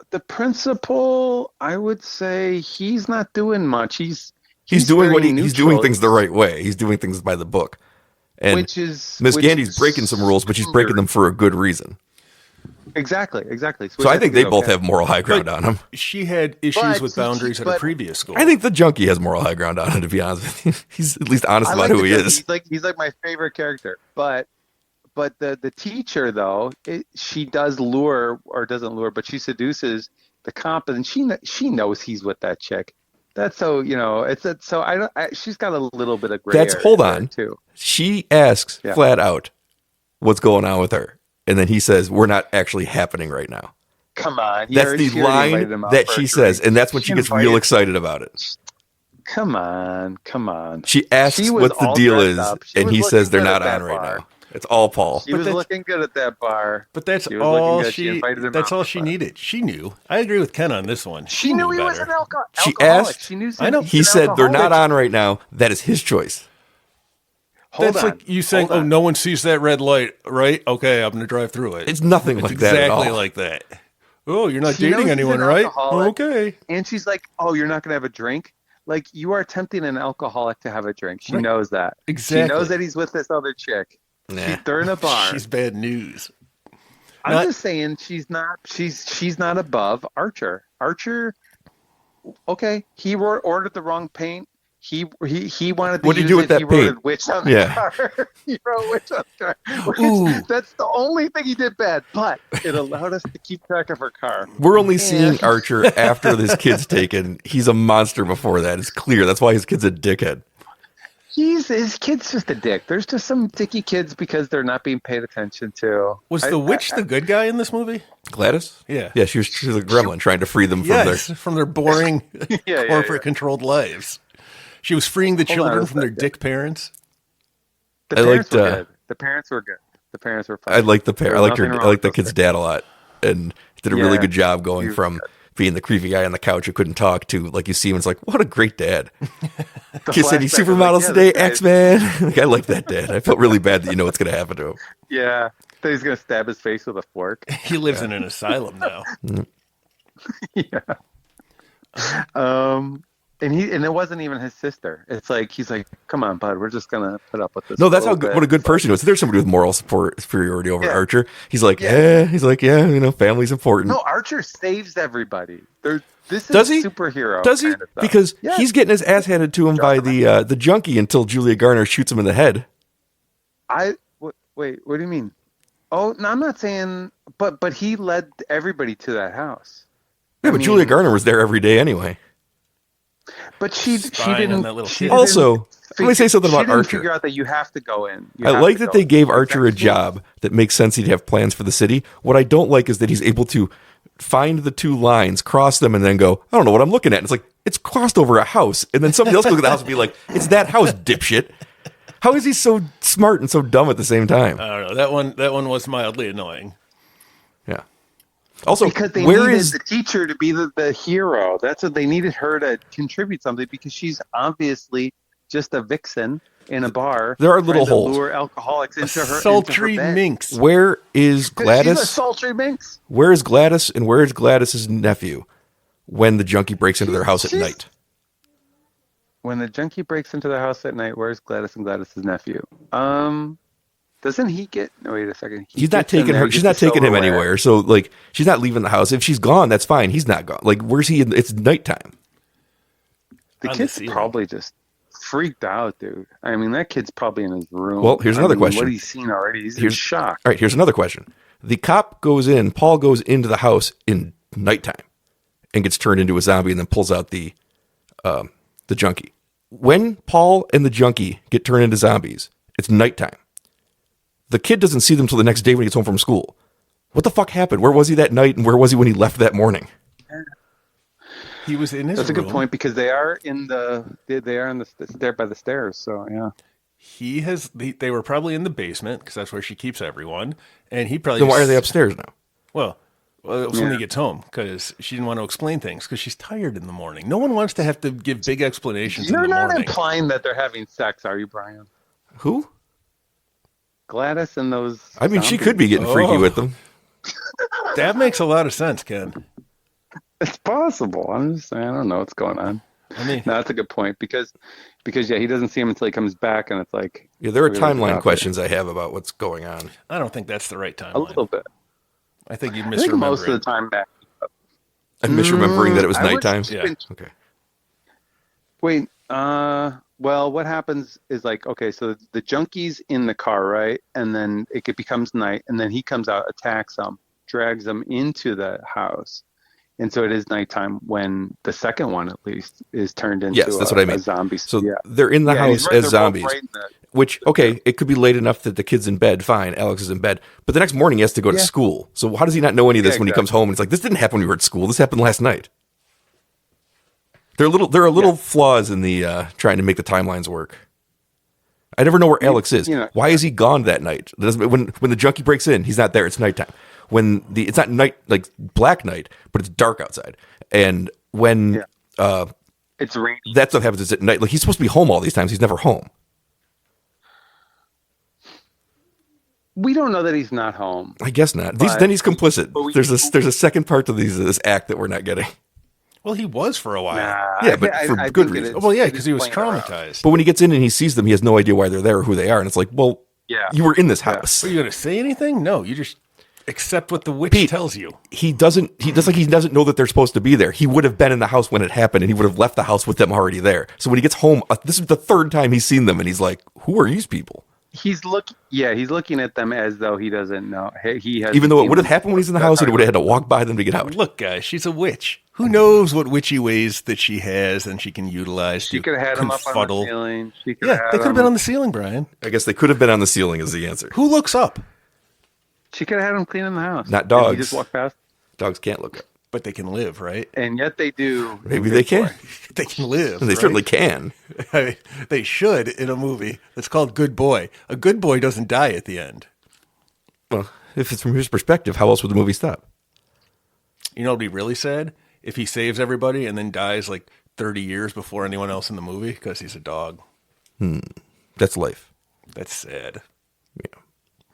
The principal, I would say he's not doing much. He's doing very he's doing neutral, things the right way. He's doing things by the book. And which is Miss Gandy's breaking some rules, but she's breaking them for a good reason. Exactly. So I think they both okay. have moral high ground on him. She had issues with boundaries at a previous school. I think the junkie has moral high ground on him, to be honest with you. He's at least honest I about like who he the- is. He's like my favorite character. But the teacher though, she does lure or doesn't lure, but she seduces the cop, and she knows he's with that chick. That's so she's got a little bit of gray. Hold on. Too. She asks flat out what's going on with her. And then he says, we're not actually happening right now. Come on. That's the line that she says. And that's when she gets real excited about it. Come on. She asks what the deal is, and he says they're not on right now. It's all Paul. She was looking good at that bar. But that's all she needed. She knew. I agree with Ken on this one. She knew he was an alcoholic. She asked. She knew I know. He said they're not on right now. That is his choice. That's like you saying, "Oh, no one sees that red light, right? Okay, I'm going to drive through it." It's nothing like that at all. Exactly like that. Oh, you're not dating anyone, right? Okay. And she's like, "Oh, you're not going to have a drink." Like you are tempting an alcoholic to have a drink. She knows that. Exactly. She knows that he's with this other chick. Nah. They're in a bar. She's bad news. I'm just saying she's not above Archer. Archer, okay, he ordered the wrong paint. He wanted to what did you do with that he paint? wrote witch on the car. He wrote witch on the car. That's the only thing he did bad, but it allowed us to keep track of her car. We're only seeing Archer after this kid's taken. He's a monster before that. It's clear. That's why his kid's a dickhead. His kid's just a dick. There's just some dicky kids because they're not being paid attention to. Was the witch the good guy in this movie? Gladys? Yeah. Yeah, she was a gremlin trying to free them from their boring corporate-controlled lives. She was freeing the children from their dick parents. The parents were good. The parents were good. The parents were fine. I like the pair. I like the kid's dad a lot, and did a really good job going from being the creepy guy on the couch who couldn't talk to like you see him. It's like, what a great dad. Kiss any supermodels today, X-Man. Like, I like that dad. I felt really bad that you know what's going to happen to him. Yeah, that he's going to stab his face with a fork. He lives in an asylum now. And it wasn't even his sister. It's like he's like, "Come on, bud, we're just gonna put up with this." No, that's what a good person was. There's somebody with moral superiority over Archer. He's like, family's important. No, Archer saves everybody. This Does is he? Superhero. Does he? Because he's getting his ass handed to him by the junkie until Julia Garner shoots him in the head. Wait, what do you mean? Oh, no, I'm not saying, but he led everybody to that house. Yeah, but Julia Garner was there every day anyway. But she didn't. Also, let me say something about Archer. Figure out that you have to go in. I like that they gave Archer a job that makes sense. He'd have plans for the city. What I don't like is that he's able to find the two lines, cross them, and then go, I don't know what I'm looking at. And it's like, it's crossed over a house. And then somebody else goes to the house and be like, it's that house, dipshit. How is he so smart and so dumb at the same time? I don't know. That one was mildly annoying. Yeah. Also, because they needed the teacher to be the hero. That's what they needed her to contribute something because she's obviously just a vixen in a bar. There are little holes. Lure alcoholics into her sultry minx. Where is Gladys? She's a sultry minx. Where is Gladys and where is Gladys's nephew when the junkie breaks into their house at night? When the junkie breaks into their house at night, where's Gladys and Gladys's nephew? Doesn't he get? No, wait a second. He's not taking her. She's not taking him anywhere. So, like, she's not leaving the house. If she's gone, that's fine. He's not gone. Like, where's he? It's nighttime. The kid's probably just freaked out, dude. I mean, that kid's probably in his room. Well, here's another question. What he's seen already, he's in shock. All right, here's another question. The cop goes in. Paul goes into the house in nighttime and gets turned into a zombie, and then pulls out the junkie. When Paul and the junkie get turned into zombies, it's nighttime. The kid doesn't see them till the next day when he gets home from school. What the fuck happened? Where was he that night, and where was he when he left that morning? He was in his room. That's a good point because they are in there by the stairs. So yeah, They were probably in the basement because that's where she keeps everyone. And he probably Then why are they upstairs now? Well, when he gets home, because she didn't want to explain things because she's tired in the morning. No one wants to have to give big explanations in the morning. You're not implying that they're having sex, are you, Brian? Who? Gladys and those. I mean, she zombies. could be getting freaky with them. That makes a lot of sense, Ken. It's possible. I'm just saying, I don't know what's going on. I mean, No, that's a good point because yeah, he doesn't see him until he comes back, and it's like Yeah, there are really timeline about questions I have about what's going on. I don't think that's the right a timeline. little bit. I think you I think misremember most it. of the time back. I'm misremembering that it was I was nighttime. keeping- Okay. Wait, well, what happens is like, okay, so the junkie's in the car, right? And then becomes night, and then he comes out, attacks them, drags them into the house. And so it is nighttime when the second one, at least, is turned into Yes, that's what I mean. a zombie. So yeah. they're in the Yeah, he's house right- as they're both zombies, right in the- which, okay, it could be late enough that the kid's in bed. Fine, Alex is in bed. But the next morning he has to go to Yeah. school. So how does he not know any of this Yeah, when he comes exactly. home? And it's like, this didn't happen when we were at school. This happened last night. There are little flaws in the trying to make the timelines work. I never know where Alex is. you know- Why is he gone that night? When the junkie breaks in, he's not there. It's nighttime. It's not night, like black night, but it's dark outside. And when It's raining. that stuff happens, it's at night. Like, he's supposed to be home all these times. He's never home. We don't know that he's not home. I guess not. But- Then he's complicit. but There's a second part to this act that we're not getting. Well, he was for a while. Nah, Yeah, but for good think it reason. is- Well, yeah, it because is he was playing around. traumatized. But when he gets in and he sees them, he has no idea why they're there or who they are. And it's like, well, Yeah. you were in this house. Are you going to say anything? No, you just accept what the witch Pete, tells you. He doesn't know that they're supposed to be there. He would have been in the house when it happened, and he would have left the house with them already there. So when he gets home, this is the third time he's seen them, and he's like, who are these people? He's looking at them as though he doesn't know. He has Even though it would have happened when he's in the house, and he would have had to walk by them to get out. Look, guys, she's a witch. Who knows what witchy ways that she has and she can utilize She to could have had him up on the confuddle. ceiling. She could Yeah, have they could have him. been on the ceiling, Brian. I guess they could have been on the ceiling is the answer. Who looks up? She could have had him cleaning the house. Not And dogs. He just walked past, Dogs can't look up. But they can live, right? and yet they do. Maybe they can. They can live. They right? certainly can. They should in a movie that's called Good Boy. A good boy doesn't die at the end. Well, if it's from his perspective, how else would the movie stop? You know what'd be really sad? If he saves everybody and then dies like 30 years before anyone else in the movie because he's a dog. That's life. That's sad.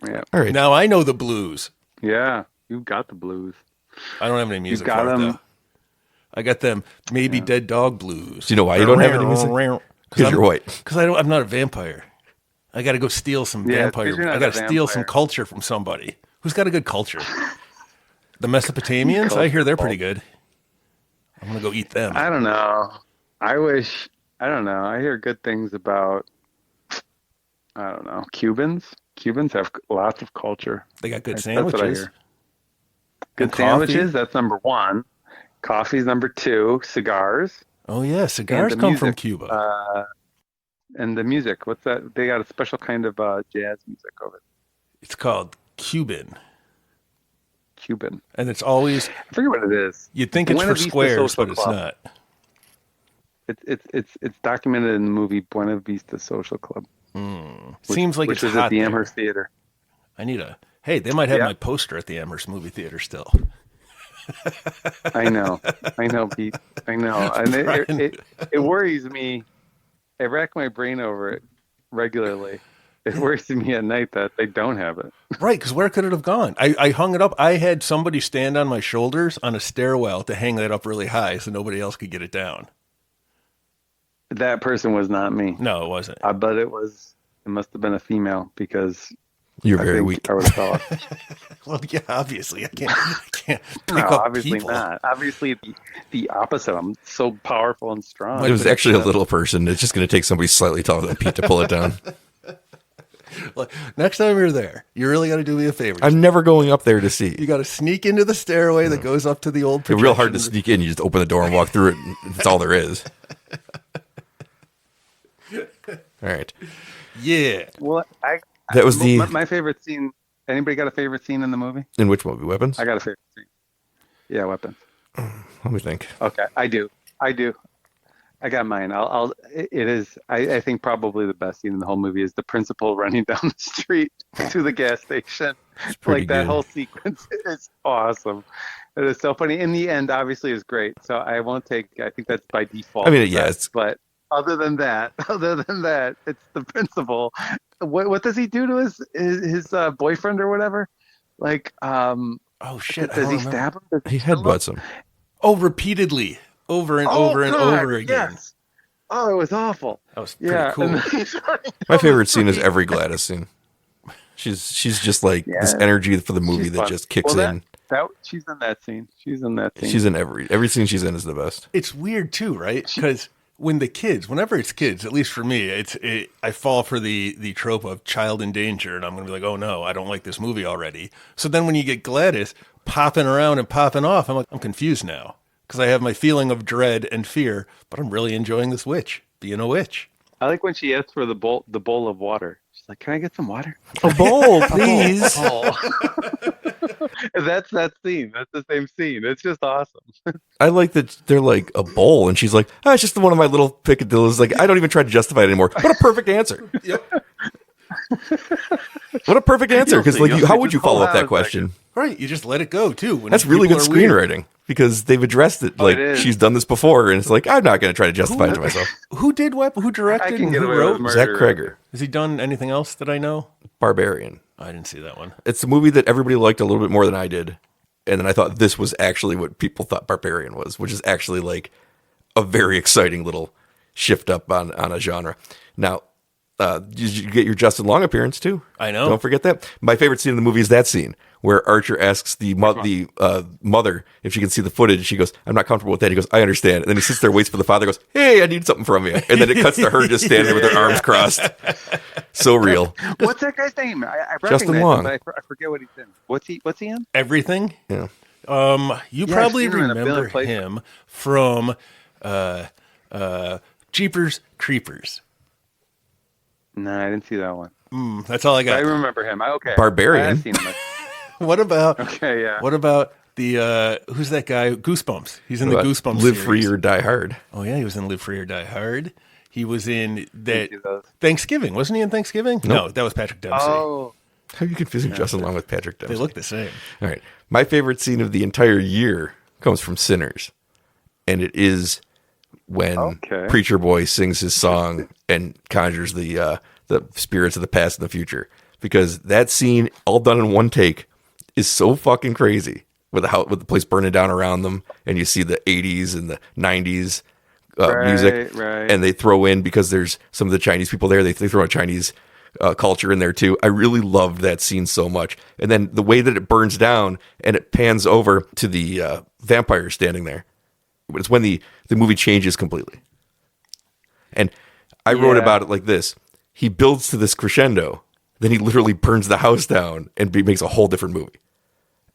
Yeah, All right. Now I know the blues. yeah. You got the blues. I don't have any music got for it, them. though. I got them maybe dead dog blues. Do you know why you don't have any music? Because you're white. Because I'm not a vampire. I got to go steal some Yeah, vampire. 'cause you're not I got a to steal some vampire. culture from somebody who's got a good culture. The Mesopotamians, I hear they're pretty good. I'm gonna go eat them. I don't know. I don't know. I hear good things about. I don't know. Cubans. Cubans have lots of culture. They got good That's what I sandwiches. hear. Good And coffee. sandwiches. That's number one. Coffee's number two. Cigars. Oh yeah, cigars the come from music, Cuba. And the music. What's that? They got a special kind of jazz music over it. It's called Cuban, Cuban. and it's always I forget what it is. you'd think it's Buena for Vista squares, Social but it's Club. not. It's documented in the movie Buena Vista Social Club. Seems like which it's was hot at the there. Amherst Theater. I need a. Hey, they might have Yeah. my poster at the Amherst movie theater still. I know, Pete. I know, and it worries me. I rack my brain over it regularly. It worries me at night that they don't have it. Right, because where could it have gone? I hung it up. I had somebody stand on my shoulders on a stairwell to hang that up really high so nobody else could get it down. That person was not me. No, it wasn't. But it was. It must have been a female because You're I very think weak. I would have thought. Well, yeah, obviously. I can't pick No, up obviously people. not. Obviously, the opposite. I'm so powerful and strong. It was actually a little person. It's just going to take somebody slightly taller than Pete to pull it down. Look, next time you're there, you really got to do me a favor. I'm never going up there to see. You got to sneak into the stairway that goes up to the old It's real hard to projection. sneak in. You just open the door and walk through it. And that's all there is. All right. Yeah. Well, That was the- my favorite scene. Anybody got a favorite scene in the movie? In which movie? Weapons? I got a favorite scene. Yeah, weapons. Let me think. Okay, I do. I got mine. It is. I think probably the best scene in the whole movie is the principal running down the street to the gas station. It's pretty Like that good. whole sequence is awesome. It is so funny. In the end, obviously, is great. So I won't take. I think that's by I default mean, the yeah, best. But other than that, it's the principal. What does he do to his boyfriend or whatever? Like, Oh shit! I does don't he remember. stab him? Does he kill him? headbutts him. Oh, repeatedly, over and Oh over and God, over again. yes. Oh, it was awful. That was pretty Yeah, cool. and then he's running My down the favorite scene is street. every Gladys scene. She's just like this Yeah, energy for the movie she's that fun. just kicks Well, in. that she's in that scene. She's in that scene. She's in every scene she's in is the best. It's weird too, right? Because whenever it's kids, at least for me, I fall for the trope of child in danger, and I'm going to be like, oh no, I don't like this movie already. So then when you get Gladys popping around and popping off, I'm like, I'm confused now because I have my feeling of dread and fear, but I'm really enjoying this witch being a witch. I like when she asks for the bowl of water. She's like, "Can I get some water?" A bowl, please. Oh, that's that scene. That's the same scene. It's just awesome. I like that they're like a bowl, and she's like, oh, it's just one of my little picadillos. Like, I don't even try to justify it anymore. What a perfect answer. Yep. What a perfect answer. You'll Because see, like, you'll how see. would you Just hold follow up on that a question? Right, you just let it go too. When That's really good people are weird. screenwriting because they've addressed it. Like, it is. she's done this before, and it's like, I'm not going to try to justify it to myself. Who did what? Who I directed? can And get who away wrote? with Zach murder. Kreger, Has he done anything else that I know? Barbarian. I didn't see that one. It's a movie that everybody liked a little bit more than I did. And then I thought this was actually what people thought Barbarian was, which is actually like a very exciting little shift up on a genre. Now, you get your Justin Long appearance too. I know. Don't forget that. My favorite scene in the movie is that scene where Archer asks the mother if she can see the footage. She goes, "I'm not comfortable with that." He goes, "I understand." And then he sits there, waits for the father, goes, "Hey, I need something from you." And then it cuts to her just standing there with her arms crossed. So real. What's that guy's name? I Justin recognize Long. him, but I forget what he's in. What's he in? Everything. Yeah. You Yeah, probably I've seen him in a remember billion places. him from Jeepers Creepers. No, I didn't see that one. That's all I I got. remember him. Okay. Barbarian. I've seen him. What about Okay, yeah. what about the who's that guy? Goosebumps. He's in the Goosebumps. Live series. Free or Die Hard. Oh yeah, he was in Live Free or Die Hard. He was in that see those. Thanksgiving. Wasn't he in Thanksgiving? No, that was Patrick Dempsey. Oh, How are you confusing Justin Long with Patrick Dempsey? They look the same. All right. My favorite scene of the entire year comes from Sinners. And it is when Okay. Preacher Boy sings his song and conjures the spirits of the past and the future. Because that scene, all done in one take, is so fucking crazy. With the place burning down around them, and you see the 80s and the 90s music. right. And they throw in, because there's some of the Chinese people there, they throw a Chinese culture in there too. I really loved that scene so much. And then the way that it burns down and it pans over to the vampire standing there. It's when the movie changes completely. And I wrote Yeah. about it like this. He builds to this crescendo, then he literally burns the house down and makes a whole different movie.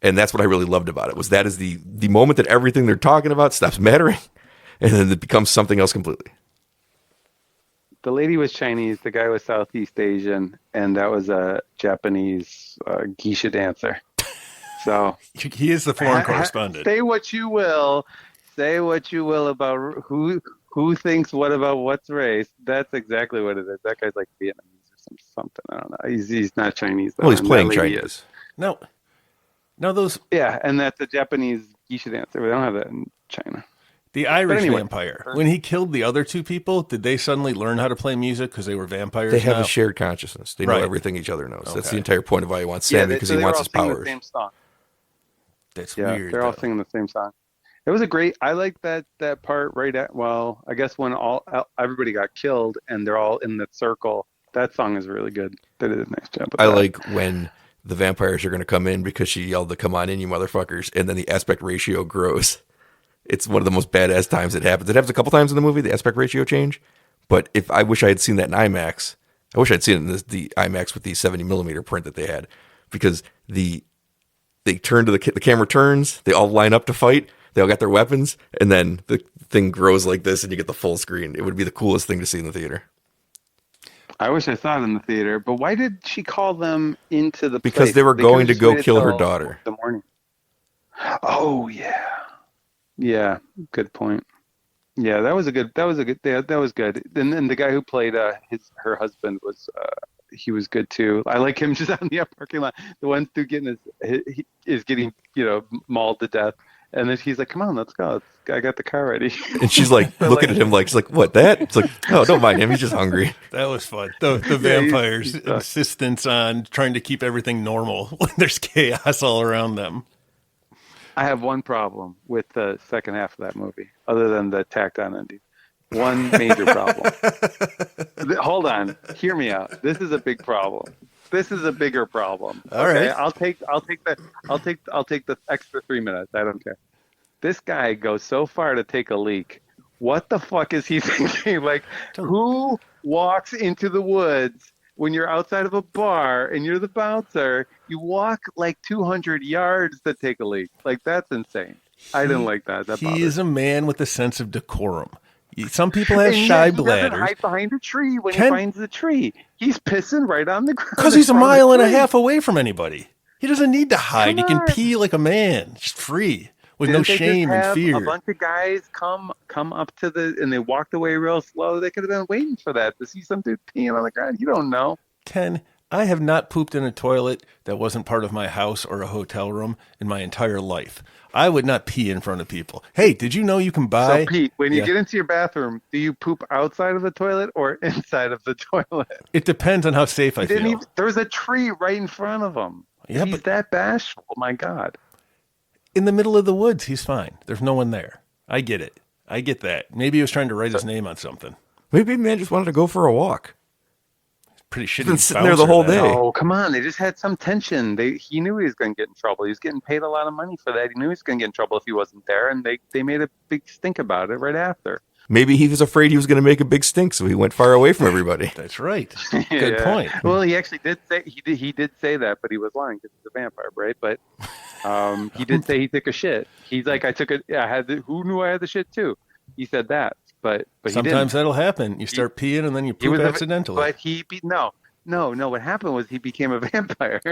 And that's what I really loved about it, was that is the moment that everything they're talking about stops mattering, and then it becomes something else completely. The lady was Chinese, the guy was Southeast Asian, and that was a Japanese geisha dancer. So He is the foreign correspondent. say what you will about who thinks what about what's race. That's exactly what it is. That guy's like Vietnamese or something. I don't know. He's not Chinese though. Well, he's and playing that lady Chinese. is. No, those Yeah, and that's a Japanese geisha dancer. We don't have that in China. the Irish anyway. vampire. When he killed the other two people, did they suddenly learn how to play music because they were vampires? They have now? a shared consciousness. They know Right. everything each other knows. That's Okay. the entire point of why he wants Sammy, because so he they wants were his all singing powers. the same song. That's Yeah, weird. they're all though. singing the same song. It was a great. I like that part right at. Well, I guess when everybody got killed and they're all in that circle. That song is really good. They did a nice job with I that. like when the vampires are going to come in because she yelled to "Come on in, you motherfuckers," and then the aspect ratio grows. It's one of the most badass times it happens. It happens a couple times in the movie, the aspect ratio change. But I wish I had seen that in IMAX. I wish I'd seen it in the IMAX with the 70mm print that they had, because they turn to the camera turns, they all line up to fight, they all got their weapons, and then the thing grows like this, and you get the full screen. It would be the coolest thing to see in the theater. I wish I saw it in the theater, but why did she call them into the Because place? they were could've going to just go waited kill her till daughter. The morning. Oh yeah, yeah. Good point. Yeah, that was a good. That was good. And then the guy who played her husband was he was good too. I like him just out in the parking lot. The one dude getting he is getting mauled to death, and then he's like, "Come on, let's go. I got the car ready." And she's like I looking like, at him like, she's like, what, that? It's like, no, don't mind him. He's just hungry. That was fun. The yeah, vampires' insistence on trying to keep everything normal when there's chaos all around them. I have one problem with the second half of that movie, other than the tacked on ending. One major problem. Hold on, hear me out. This is a big problem. This is a bigger problem. All right. I'll take the extra 3 minutes. I don't care. This guy goes so far to take a leak. What the fuck is he thinking? Like, who walks into the woods when you're outside of a bar and you're the bouncer? You walk like 200 yards to take a leak. Like, that's insane. I didn't like that. He is a man with a sense of decorum. Some people have shy bladders. He doesn't hide behind a tree when he finds the tree. He's pissing right on the ground. Because he's a mile and a half away from anybody. He doesn't need to hide. He can pee like a man, just free, with no shame and fear. A bunch of guys come up to and they walked away real slow. They could have been waiting for that to see some dude peeing on the ground. You don't know. Ken, I have not pooped in a toilet that wasn't part of my house or a hotel room in my entire life. I would not pee in front of people. Hey, did you know you can buy... So, Pete, when you get into your bathroom, do you poop outside of the toilet or inside of the toilet? It depends on how safe I feel. There's a tree right in front of him. Yeah, he's that bashful. My God. In the middle of the woods, he's fine. There's no one there. I get it. I get that. Maybe he was trying to write his name on something. Maybe man just wanted to go for a walk. Pretty shitty. He's been sitting there the whole day. Oh, come on. They just had some tension. He knew he was going to get in trouble. He was getting paid a lot of money for that. He knew he was going to get in trouble if he wasn't there, and they made a big stink about it right after. Maybe he was afraid he was going to make a big stink, so he went far away from everybody. That's right. Good point. Well, he actually did say he did say that, but he was lying because he's a vampire, right? But he did say he took a shit. He's like, who knew I had the shit too? He said that, but sometimes that'll happen. You start peeing and then you poop accidentally. But no. What happened was he became a vampire.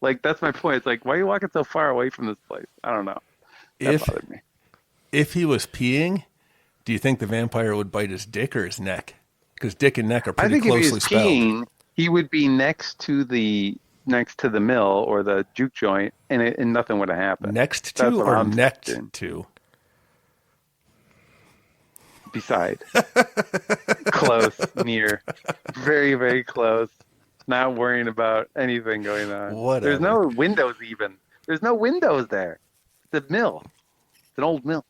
Like, that's my point. It's like, why are you walking so far away from this place? I don't know. That bothered me. If he was peeing, do you think the vampire would bite his dick or his neck? Because dick and neck are pretty closely spelled. If he was peeing, he would be next to the mill or the juke joint, and nothing would have happened. Next to or necked to? Beside. Close, near. Very, very close. Not worrying about anything going on. Whatever. There's no windows even. There's no windows there. It's a mill. It's an old mill.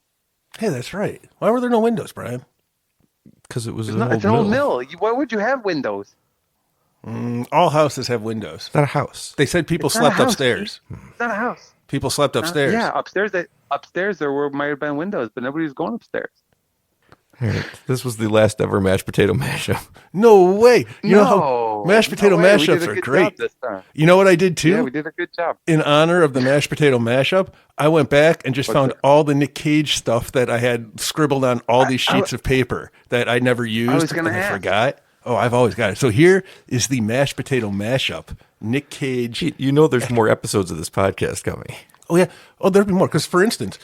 Hey, that's right. Why were there no windows, Brian? Because it's an old mill. Why would you have windows? All houses have windows. It's not a house. They said people slept upstairs. It's not a house. People slept upstairs. Yeah, upstairs there might have been windows, but nobody was going upstairs. Right. This was the last ever mashed potato mashup. No way. You know how mashed potato mashups are great. You know what I did too? Yeah, we did a good job. In honor of the mashed potato mashup, I went back and just found all the Nick Cage stuff that I had scribbled on all these sheets of paper that I never used and I forgot. Oh, I've always got it. So here is the mashed potato mashup. Nick Cage. You know there's more episodes of this podcast coming. Oh, yeah. Oh, there'll be more. Because, for instance,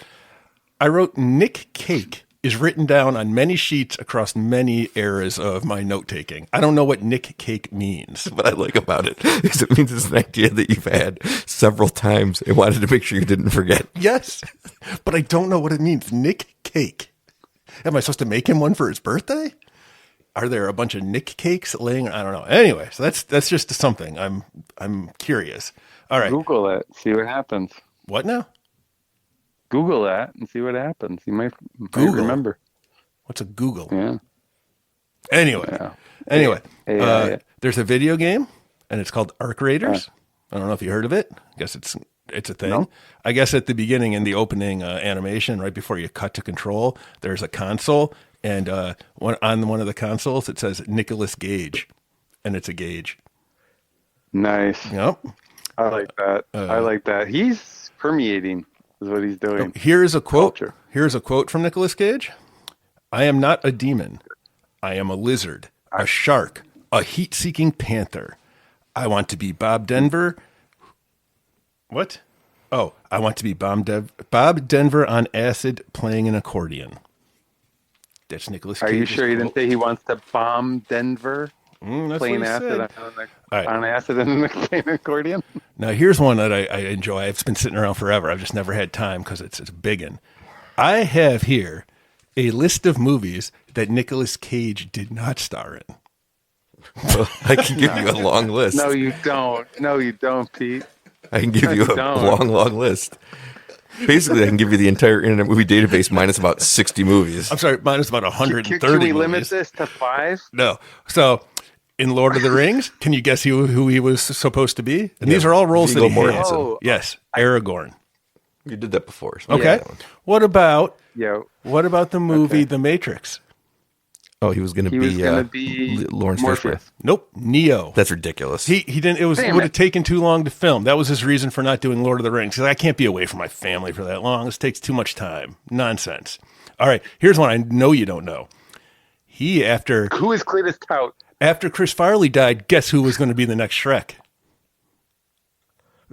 I wrote Nick Cake is written down on many sheets across many eras of my note-taking. I don't know what Nick Cake means. What I like about it is it means it's an idea that you've had several times and wanted to make sure you didn't forget. Yes, but I don't know what it means. Nick Cake. Am I supposed to make him one for his birthday? Are there a bunch of Nick Cakes laying? I don't know. Anyway, so that's just something. I'm curious. All right. Google it. See what happens. What now? Google that and see what happens. You might remember. What's a Google? Yeah. Anyway. There's a video game, and it's called Arc Raiders. I don't know if you heard of it. I guess it's a thing. No? I guess at the beginning in the opening animation, right before you cut to control, there's a console, and on one of the consoles it says Nicolas Gage, and it's a gauge. Nice. Yep. I like that. He's permeating. Is what he's doing. Here's a quote. Culture. Here's a quote from Nicolas Cage. I am not a demon. I am a lizard, a shark, a heat-seeking panther. I want to be Bob Denver. What? Oh, I want to be Bob Denver on acid playing an accordion. That's Nicolas Are Cage. you sure he didn't say he wants to bomb Denver? That's Playing what he acid said. All right. on acid and an accordion? Now, here's one that I enjoy. It's been sitting around forever. I've just never had time because it's a big one. I have here a list of movies that Nicolas Cage did not star in. Well, I can give you a long list. No, you don't. No, you don't, Pete. I can give you a Don't. long list. Basically, I can give you the entire Internet Movie Database minus about 60 movies. I'm sorry, minus about 130 Can we movies. limit this to 5? No. So, in Lord of the Rings, can you guess who he was supposed to be? And these are all roles Viggo that he had. Mortensen. Oh. Yes, Aragorn. You did that before. So Okay. that one. What about Yeah. the movie The Matrix? Oh, he was going He was to going to be be Lawrence Morpheus. Fishburne. Nope, Neo. That's ridiculous. He didn't. It would have taken too long to film. That was his reason for not doing Lord of the Rings. Because I can't be away from my family for that long. This takes too much time. Nonsense. All right, here's one I know you don't know. He after Who is Cletus Tout? after Chris Farley died, guess who was going to be the next Shrek?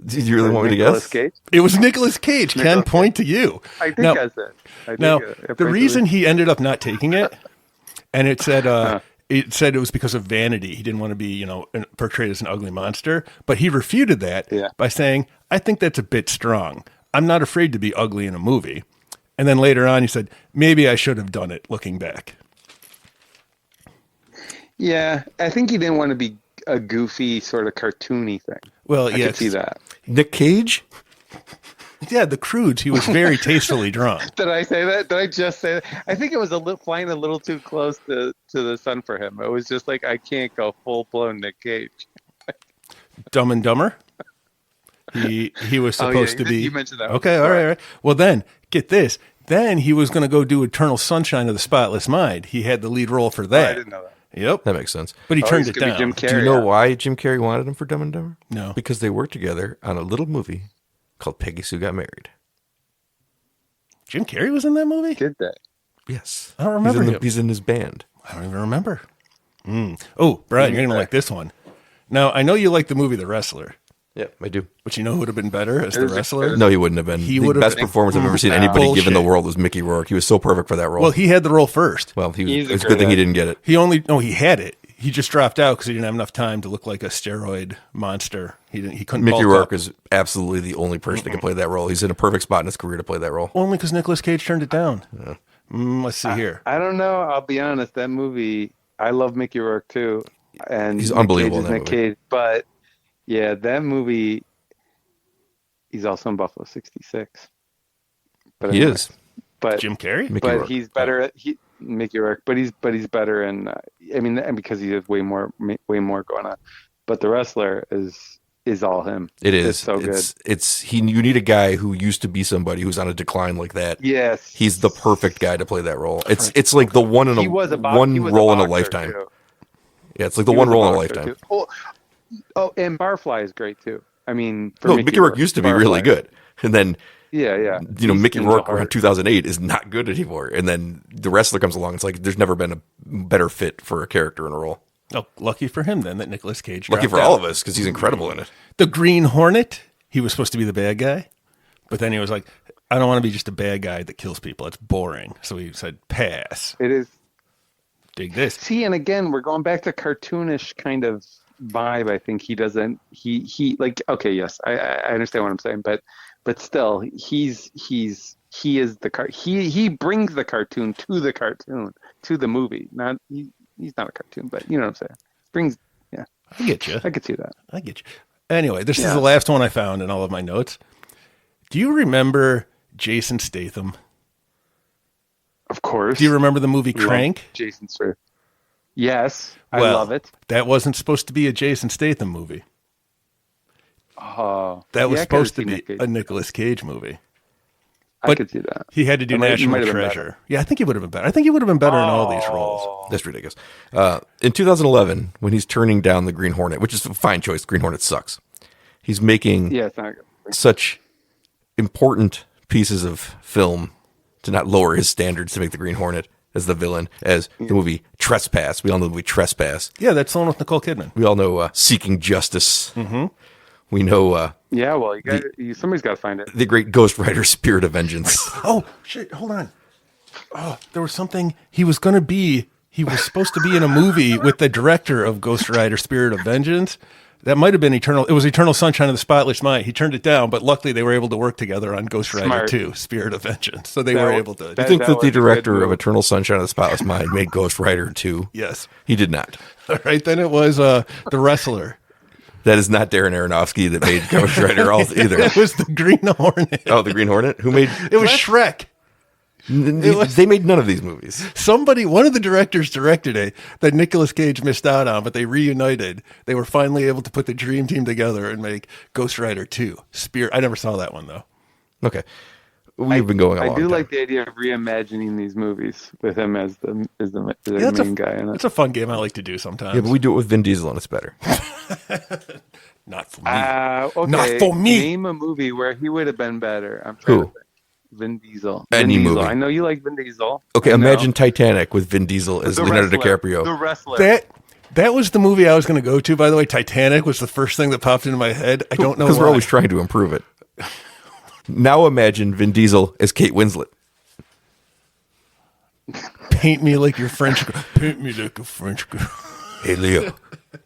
Did you really want me to Nicolas guess? Cage? It was Nicolas Cage. Ken, Nicolas point to you. I think Now- I said. I think, Now, I the reason he ended up not taking it, and it said it was because of vanity. He didn't want to be, portrayed as an ugly monster. But he refuted that by saying, "I think that's a bit strong. I'm not afraid to be ugly in a movie." And then later on, he said, "Maybe I should have done it." Looking back, Yeah, I think he didn't want to be a goofy sort of cartoony thing. well, I yeah, could see that. Nick Cage? yeah, the Croods. He was very tastefully drawn. Did I say that? Did I just say that? I think it was flying a little too close to the sun for him. It was just like, I can't go full blown Nick Cage. Dumb and Dumber. He was supposed to be. You mentioned that. Okay, all right. Well, then get this. Then he was going to go do Eternal Sunshine of the Spotless Mind. He had the lead role for Oh, that. I didn't know that. Yep. That makes sense. But he turned he's it gonna be down. Jim Carrey. Do you know why Jim Carrey wanted him for Dumb and Dumber? No. Because they worked together on a little movie called Peggy Sue Got Married. Jim Carrey was in that movie? Did they? Yes. I don't remember him. He's in his band. I don't even remember. Oh, Brian, you're going to like this one. Now, I know you like the movie The Wrestler, Yeah, I do. but you know who would have been better as the wrestler? No, he wouldn't have been. He the would have best been- performance I've ever seen anybody give in the Bullshit. world was Mickey Rourke. He was so perfect for that role. Well, he had the role first. Well, He's a it's a great good thing he actor. didn't get it. He had it. He just dropped out because he didn't have enough time to look like a steroid monster. He couldn't Mickey bulk Rourke up. is absolutely the only person that can play that role. He's in a perfect spot in his career to play that role. Only because Nicolas Cage turned it down. Let's see here. I don't know. I'll be honest. That movie, I love Mickey Rourke too, and He's Nick unbelievable Cage is in that Nick movie. Cage, but yeah, that movie. He's also in Buffalo '66. But He anyway, is. But Jim Carrey? Mickey but Rourke. he's better at Mickey Rourke. But he's better in. I mean, and because he has way more going on. But The Wrestler is all him. It is. It's so good. You need a guy who used to be somebody who's on a decline like that. Yes, He's the perfect guy to play that role. It's like the one in he was a bo- one he was role in a boxer, lifetime. too. Yeah, it's like the He one was role in a boxer, lifetime. too. Oh, and Barfly is great too. I mean, for No, Mickey Rourke used to be really Barfly- good, and then Yeah. Mickey He's Rourke in the around 2008 is not good anymore. And then The Wrestler comes along. It's like there's never been a better fit for a character in a role. Oh, lucky for him then that Nicolas Cage Lucky dropped for out. all of us because he's incredible in it. The Green Hornet, he was supposed to be the bad guy, but then he was like, I don't want to be just a bad guy that kills people. It's boring. So he said, pass. It is. Dig this. See, and again, we're going back to cartoonish kind of vibe. I think he doesn't. He like. Okay, yes, I understand what I'm saying, but still, he is the he brings the cartoon to the movie. Not he's not a cartoon, but you know what I'm saying. Brings. Yeah, I get you. I could see that. I get you. Anyway, this is Yeah. the last one I found in all of my notes. Do you remember Jason Statham? Of course. Do you remember the movie Love Crank? Jason Statham. Yes, I Well, love it. That wasn't supposed to be a Jason Statham movie. Oh, That was yeah, I could've supposed to seen be Nick Cage. a Nicolas Cage movie. I but could see that. He had to do It might National have been Treasure. better. Yeah, I think he would have been better. I think he would have been better in all these roles. That's ridiculous. In 2011, when he's turning down the Green Hornet, which is a fine choice, Green Hornet sucks. He's making Yeah, it's not good. such important pieces of film to not lower his standards to make the Green Hornet as the villain, as the movie Trespass. We all know the movie Trespass. Yeah, that's the one with Nicole Kidman. We all know Seeking Justice. Mm-hmm. We know Yeah, well, somebody's got to find it. the great Ghost Rider Spirit of Vengeance. Oh, shit. Hold on. There was something he was supposed to be in a movie with the director of Ghost Rider Spirit of Vengeance. That might have been Eternal. It was Eternal Sunshine of the Spotless Mind. He turned it down, but luckily they were able to work together on Ghost Rider 2, Spirit of Vengeance. So they were able to. You think that the director of Eternal Sunshine of the Spotless Mind made Ghost Rider 2? Yes. He did not. All right, then it was The Wrestler. That is not Darren Aronofsky that made Ghost Rider either. It was the Green Hornet. Oh, the Green Hornet? Who made It was Shrek. They made none of these movies. One of the directors directed it that Nicolas Cage missed out on, but they reunited. They were finally able to put the dream team together and make Ghost Rider 2. I never saw that one, though. Okay. We've been going on. I do like the idea of reimagining these movies with him as the main guy in it. It's a fun game I like to do sometimes. Yeah, but we do it with Vin Diesel and it's better. Not for me. Okay. Not for me. Name a movie where he would have been better. I'm trying to think. Vin Diesel. Any Vin Diesel. movie. I know you like Vin Diesel. Okay, imagine Titanic with Vin Diesel as Leonardo DiCaprio. The Wrestler. That was the movie I was going to go to, by the way. Titanic was the first thing that popped into my head. I don't know why. Because we're always trying to improve it. Now imagine Vin Diesel as Kate Winslet. Paint me like your French girl. Paint me like a French girl. Hey, Leo.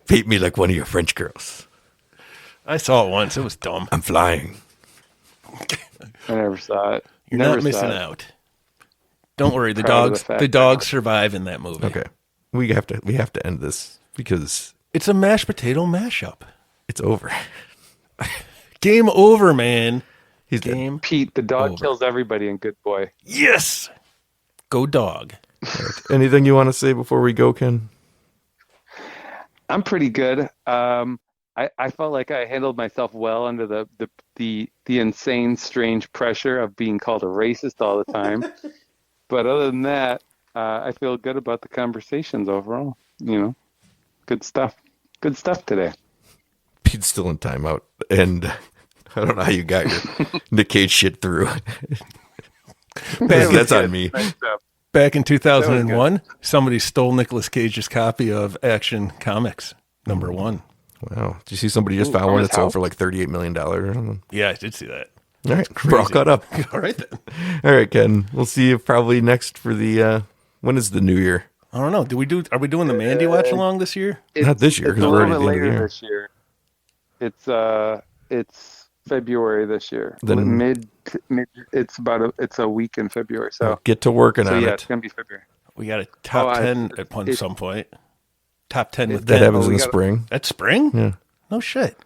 Paint me like one of your French girls. I saw it once. It was dumb. I'm flying. I never saw it. You're not missing out. Don't worry. The dogs survive in that movie. Okay. We have to end this because it's a mashed potato mashup. It's over. Game over, man. He's game dead. Pete, the dog kills everybody in Good Boy. Yes. Go dog. Right. Anything you want to say before we go, Ken? I'm pretty good. I felt like I handled myself well under the insane, strange pressure of being called a racist all the time. But other than that, I feel good about the conversations overall. Good stuff. Good stuff today. Pete's still in timeout, and I don't know how you got your Nick Cage shit through. That's on me. Back in 2001, somebody stole Nicolas Cage's copy of Action Comics #1. Wow. Did you see somebody just found one that sold for like $38 million or something? Yeah, I did see that. All right. Crazy. We're all caught up. All right, then. All right, Ken. We'll see you probably next for the, when is the new year? I don't know. Are we doing the Mandy watch along this year? Not this year, because we're already at the end of the year. This year. It's February this year. Then mid. It's a week in February. So get to working on it. Yeah, it's gonna be February. We got a top 10 at some point. Top 10 with that happens in the spring. That's spring? Yeah. No shit.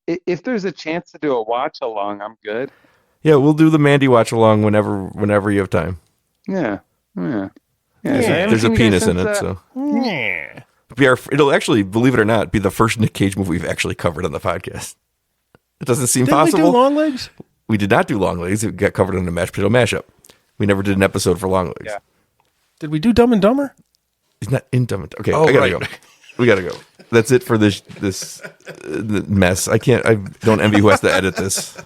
If there's a chance to do a watch along, I'm good. Yeah, we'll do the Mandy watch along whenever you have time. Yeah. There's a penis in it, so. Yeah. It'll actually, believe it or not, be the first Nick Cage movie we've actually covered on the podcast. It doesn't seem possible. Did we do Long Legs? We did not do Long Legs. It got covered in the Mashed Potato Mashup. We never did an episode for Long Legs. Yeah. Did we do Dumb and Dumber? He's not in Dumb and Dumber. Okay, I gotta go. We gotta go. That's it for this mess. I don't envy who has to edit this.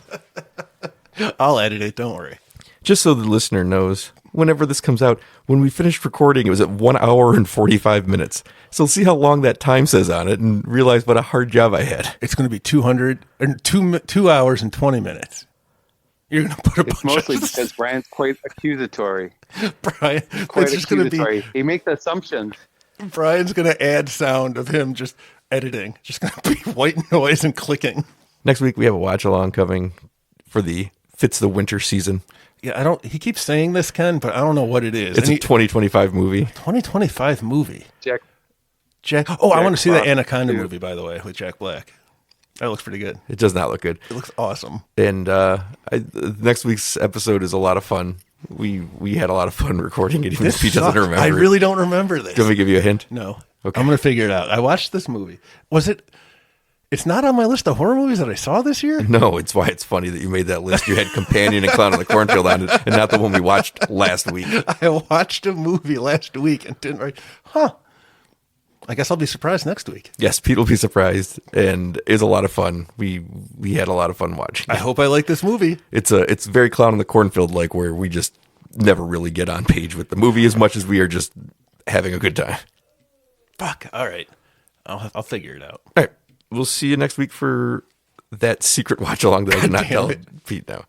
I'll edit it. Don't worry. Just so the listener knows, whenever this comes out, when we finished recording, it was at 1 hour and 45 minutes. So see how long that time says on it and realize what a hard job I had. It's going to be 2 hours and 20 minutes. You're going to put It's mostly because Brian's quite accusatory. Brian, quite accusatory. He makes assumptions. Brian's going to add sound of him just editing. Just going to be white noise and clicking. Next week we have a watch along coming for the fits the winter season. Yeah, he keeps saying this, Ken, but I don't know what it is. It's a 2025 movie. 2025 movie. Jack. I want to see the Anaconda movie, by the way, with Jack Black. That looks pretty good. It does not look good. It looks awesome. And next week's episode is a lot of fun. We had a lot of fun recording it, even if Pete doesn't remember. I really don't remember this. Do you want me to give you a hint? No. Okay. I'm going to figure it out. I watched this movie. It's not on my list of horror movies that I saw this year? No, it's why it's funny that you made that list. You had Companion and Clown in the Cornfield on it, and not the one we watched last week. I watched a movie last week and didn't write, I guess I'll be surprised next week. Yes, Pete will be surprised, and it's a lot of fun. We had a lot of fun watching. I hope I like this movie. It's very Clown in the Cornfield like, where we just never really get on page with the movie as much as we are just having a good time. Fuck. All right. I'll figure it out. All right. We'll see you next week for that secret watch along that I did not tell Pete now.